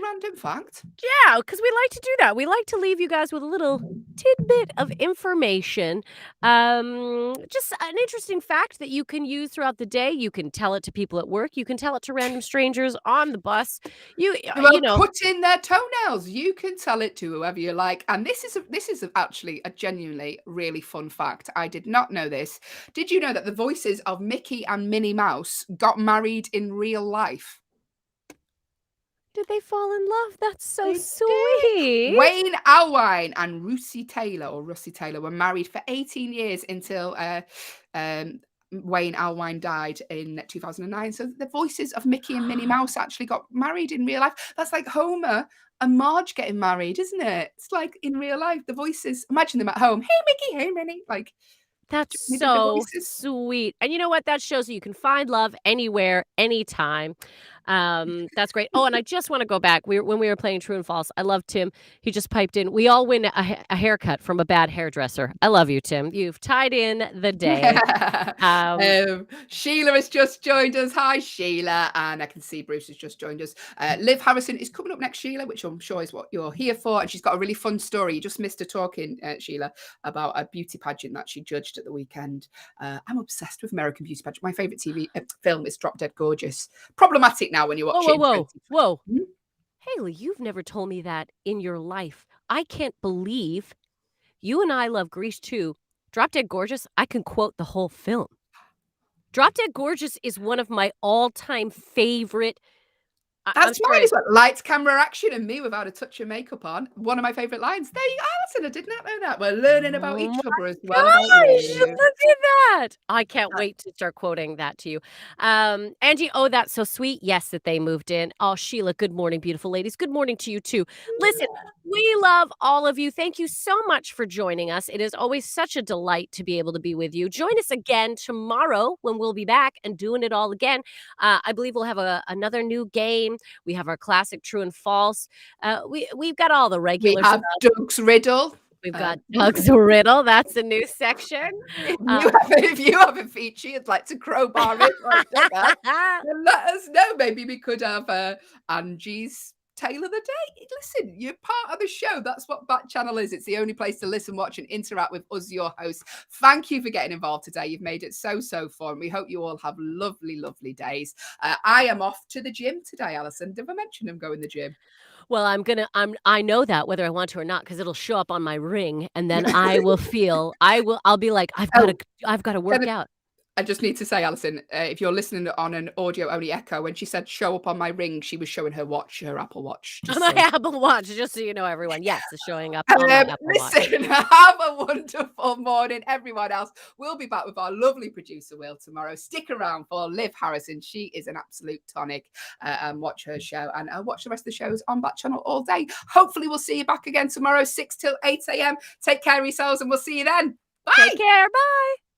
random fact? Yeah, because we like to do that. We like to leave you guys with a little tidbit of information. Just an interesting fact that you can use throughout the day. You can tell it to people at work. You can tell it to random strangers on the bus. You know, put in their toenails. You can tell it to whoever you like. And this is actually a genuinely really fun fact. I did not know this. Did you know that the voices of Mickey and Minnie Mouse got married in real life? Did they fall in love? That's so sweet. Wayne Allwine and Russie Taylor were married for 18 years until Wayne Allwine died in 2009. So the voices of Mickey and Minnie Mouse actually got married in real life. That's like Homer and Marge getting married, isn't it? It's like in real life, the voices. Imagine them at home. Hey, Mickey. Hey, Minnie. Like, that's so sweet. And you know what? That shows you can find love anywhere, anytime. That's great. Oh, and I just want to go back. When we were playing True and False, I love Tim. He just piped in. We all win a haircut from a bad hairdresser. I love you, Tim. You've tied in the day. Sheila has just joined us. Hi, Sheila. And I can see Bruce has just joined us. Liv Harrison is coming up next, Sheila, which I'm sure is what you're here for. And she's got a really fun story. You just missed her talking, Sheila, about a beauty pageant that she judged at the weekend. I'm obsessed with American Beauty Pageant. My favorite TV film is Drop Dead Gorgeous. Problematic now when you watch it. Whoa. Hayley, you've never told me that in your life. I can't believe you and I love Grease too. Drop Dead Gorgeous, I can quote the whole film. Drop Dead Gorgeous is one of my all-time favorite. That's mine as well. Lights, camera, action, and me without a touch of makeup on. One of my favorite lines. There you go, Allyson. I did not know that. We're learning about each other as well. Look at that. I can't wait to start quoting that to you. Angie, oh, that's so sweet. Yes, that they moved in. Oh, Sheila, good morning, beautiful ladies. Good morning to you too. Listen, we love all of you. Thank you so much for joining us. It is always such a delight to be able to be with you. Join us again tomorrow when we'll be back and doing it all again. I believe we'll have another new game. We have our classic True and False. We've got all the regular stuff. Doug's Riddle. We've got Doug's Riddle. That's a new section. If you have a feature you'd like to crowbar it, then let us know. Maybe we could have Angie's Tale of the Day. Listen, you're part of the show. That's what Backchannel is. It's the only place to listen, watch, and interact with us, your hosts. Thank you for getting involved today. You've made it so fun. We hope you all have lovely, lovely days. I am off to the gym today, Allyson. Did I mention I'm going to the gym? Well, I know that whether I want to or not, because it'll show up on my ring, and then I will feel, I'll be like, I've got to work out. I just need to say, Allyson, if you're listening on an audio-only echo, when she said show up on my ring, she was showing her watch, her Apple Watch. On my Apple Watch, just so you know, everyone. Yes, it's showing up on my Apple Watch. Listen, have a wonderful morning, everyone else. We'll be back with our lovely producer, Will, tomorrow. Stick around for Liv Harrison. She is an absolute tonic. And watch her show and watch the rest of the shows on Backchannel all day. Hopefully, we'll see you back again tomorrow, 6 till 8 a.m. Take care of yourselves, and we'll see you then. Bye. Take care. Bye.